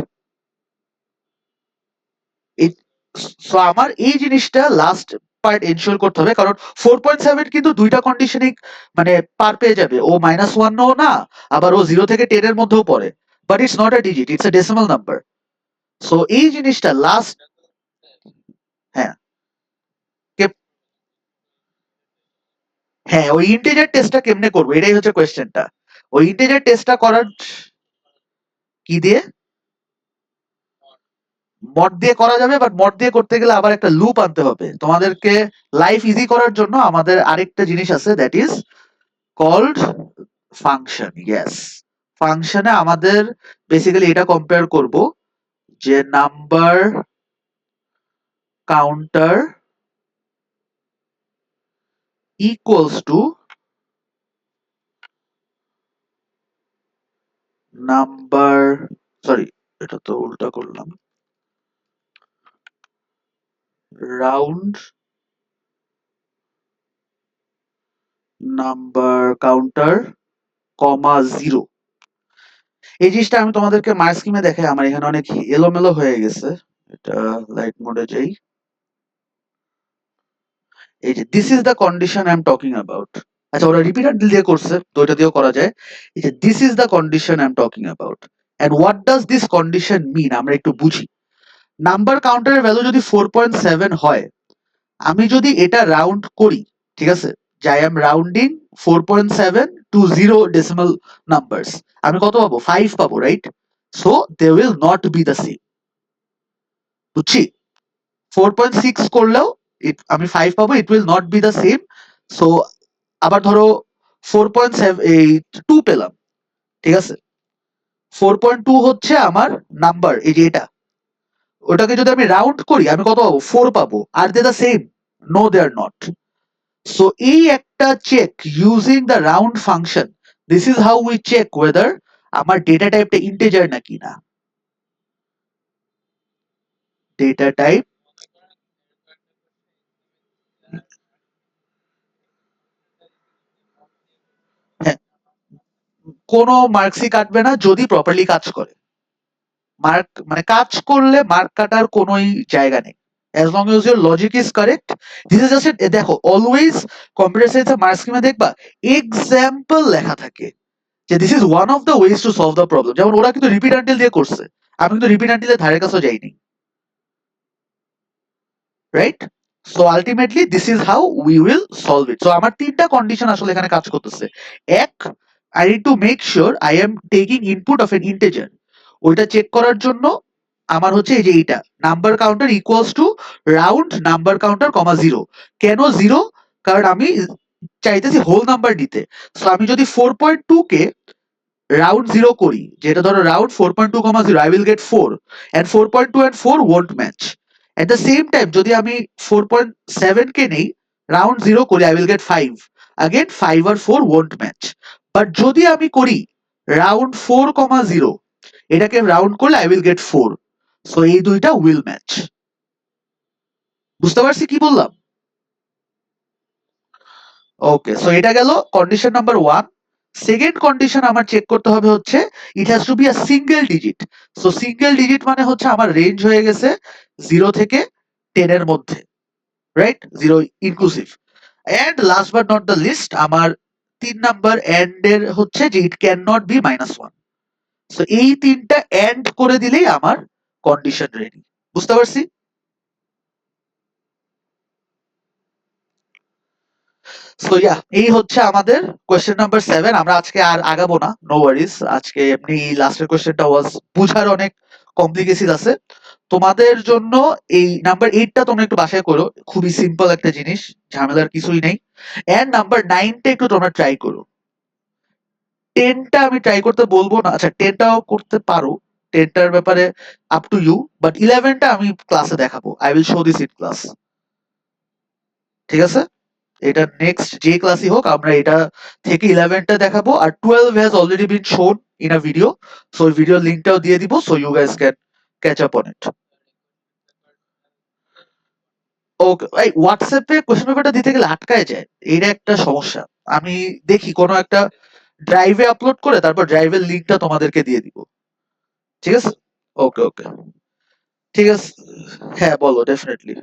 সো আমার এই জিনিসটা লাস্ট পার্ট এনশিওর করতে হবে, কারণ 4.7 কিন্তু দুইটা কন্ডিশনিং মানে পার পেয়ে যাবে, ও -1ও না, আবার ও 0 থেকে 10 এর মধ্যেও পড়ে, but it's not a digit, it's a decimal number. So এই জিনিসটা লাস্ট, হ্যাঁ কে- হ্যাঁ, ওই ইন্টিজার টেস্টটা কেমনে করবো এটাই হচ্ছে কোয়েশ্চেনটা। ওই ইন্টিজার টেস্টটা করার কি দিয়ে? মড দিয়ে করা যাবে, বাট মড দিয়ে করতে গেলে আবার একটা লুপ আনতে হবে তোমাদেরকে। লাইফ ইজি করার জন্য আমাদের আরেকটা জিনিস আছে, that is called function. Yes, ফাংশনে আমাদের বেসিক্যালি এটা কম্পেয়ার করব যে number counter equals to number, sorry এটা তো উল্টা করলাম, রাউন্ড নাম্বার কাউন্টার কমা 0। এই জিনিসটা আমি তোমাদেরকে মার স্কিমে দেখাই, আমার এখানে অনেক এলোমেলো হয়ে গেছে, এটা লাইট মোডে যাই। এই যে this is the condition I am talking about. আচ্ছা, ওরা রিপিট আনটিল দিয়ে করছে তো ওইটা দিয়েও করা যায়। এই যে this is the condition I am talking about, and what does this condition mean আমরা একটু বুঝি। নাম্বার কাউন্টারের ভ্যালু যদি 4.7 হয়, আমি যদি এটা রাউন্ড করি, ঠিক আছে, যে I am rounding 4.7 to 0 decimal numbers, আমি কত পাবো? 5 পাবো, right? So they will not be the same, বুঝছি? 4.6 করলেও আমি 5 পাবো, it will not be the same. So আবার ধরো 4.2 পেলাম, ঠিক আছে, 4.2 হচ্ছে আমার নাম্বার, এই যে এটা, ওটাকে যদি আমি রাউন্ড করি আমি কত পাবো? 4 পাবো। Are they the same? No, they are not. So এই একটা check using the round function, this is how we check whether আমার ডেটা টাইপটা ইন্টিজার নাকি না। ডেটা টাইপ, হ্যাঁ, কোনো মার্কসই কাটবে না যদি প্রপারলি কাজ করে। মার্ক মানে কাজ করলে মার্ক কাটার কোনোই জায়গা নেই, as long as your logic is correct. This is just দেখো অলওয়েজ কম্পিউটার সায়েন্সে মার্ক স্কিমে দেখবা এক্সাম্পল লেখা থাকে যে this is one of the ways to solve the problem. যেমন ওরা কিন্তু রিপিট আনটিল দিয়ে করছে, আমি কিন্তু রিপিট আনটিলের ধারে কাছেও যাইনি, right? So ultimately this is how we will solve it. So আমার তিনটা কন্ডিশন আসলে এখানে কাজ করতেছে। এক, I need to make sure I am taking input of an integer, ওইটা চেক করার জন্য আমার হচ্ছে এই যে এইটা number counter equals to round number counter comma 0। কেন 0? কারণ আমি চাইতেছি হোল নাম্বার নিতে। সো আমি যদি 4.2 কে রাউন্ড 0 করি, যেটা ধরো round 4.2, 0, I will get 4 and 4.2 and 4 won't match. At the same time যদি আমি 4.7 কে নেই, রাউন্ড 0 করি, I will get 5. Again 5 আর 4 won't match. বাট যদি আমি করি রাউন্ড 4, 0, এটাকে রাউন্ড করলে I will get 4. সো এই দুইটা will match. বুঝতে পারছি কি বললাম? ওকে, সো এটা গেল কন্ডিশন নাম্বার 1। সেকেন্ড কন্ডিশন আমার চেক করতে হবে হচ্ছে ইট has to be a single digit. So single digit মানে হচ্ছে আমার রেঞ্জ হয়ে গেছে 0 থেকে 10 এর মধ্যে, right? 0 inclusive. And last but not the least, আমার 3 নাম্বার এন্ড এর হচ্ছে যে it can not be -1। So এই তিনটা এন্ড করে দিলেই আমার কন্ডিশন রেডি। বুঝতে পারছি? সো ইয়া, এই হচ্ছে আমাদের কোয়েশ্চেন নাম্বার 7। আমরা আজকে আর আগাবো না, নো ওয়ারিজ। আজকে এমনি লাস্টের কোয়েশ্চেনটা ওয়াজ বুঝার অনেক কমপ্লিকেসিস আছে। তোমাদের জন্য এই নাম্বার 8টা তোমরা একটু বাসায় করো, খুবই সিম্পল একটা জিনিস, ঝামেলার কিছুই নেই। এন্ড নাম্বার 9টা একটু তোমরা ট্রাই করো। 10টা আমি ট্রাই করতে বলবো না, আচ্ছা 10টাও করতে পারো, 10টার ব্যাপারে আপ টু ইউ, বাট 11টা আমি ক্লাসে দেখাবো, I will show this in class. ঠিক আছে? এটা নেক্সট যে ক্লাসই হোক আমরা এটা থেকে 11টা দেখাবো, আর 12 has already been shown in a video. So ওই ভিডিও লিংকটাও দিয়ে দিব, so you guys can catch up on it. Okay ভাই, হোয়াটসঅ্যাপে কোশ্চেন পেপারটা দিতে গেলে আটকায় যায়, এটা একটা সমস্যা। আমি দেখি কোনো একটা ড্রাইভে আপলোড করে তারপর ড্রাইভের লিংকটা তোমাদেরকে দিয়ে দিব। ঠিক আছে? ওকে ওকে, ঠিক আছে। হ্যাঁ বলো, ডেফিনেটলি।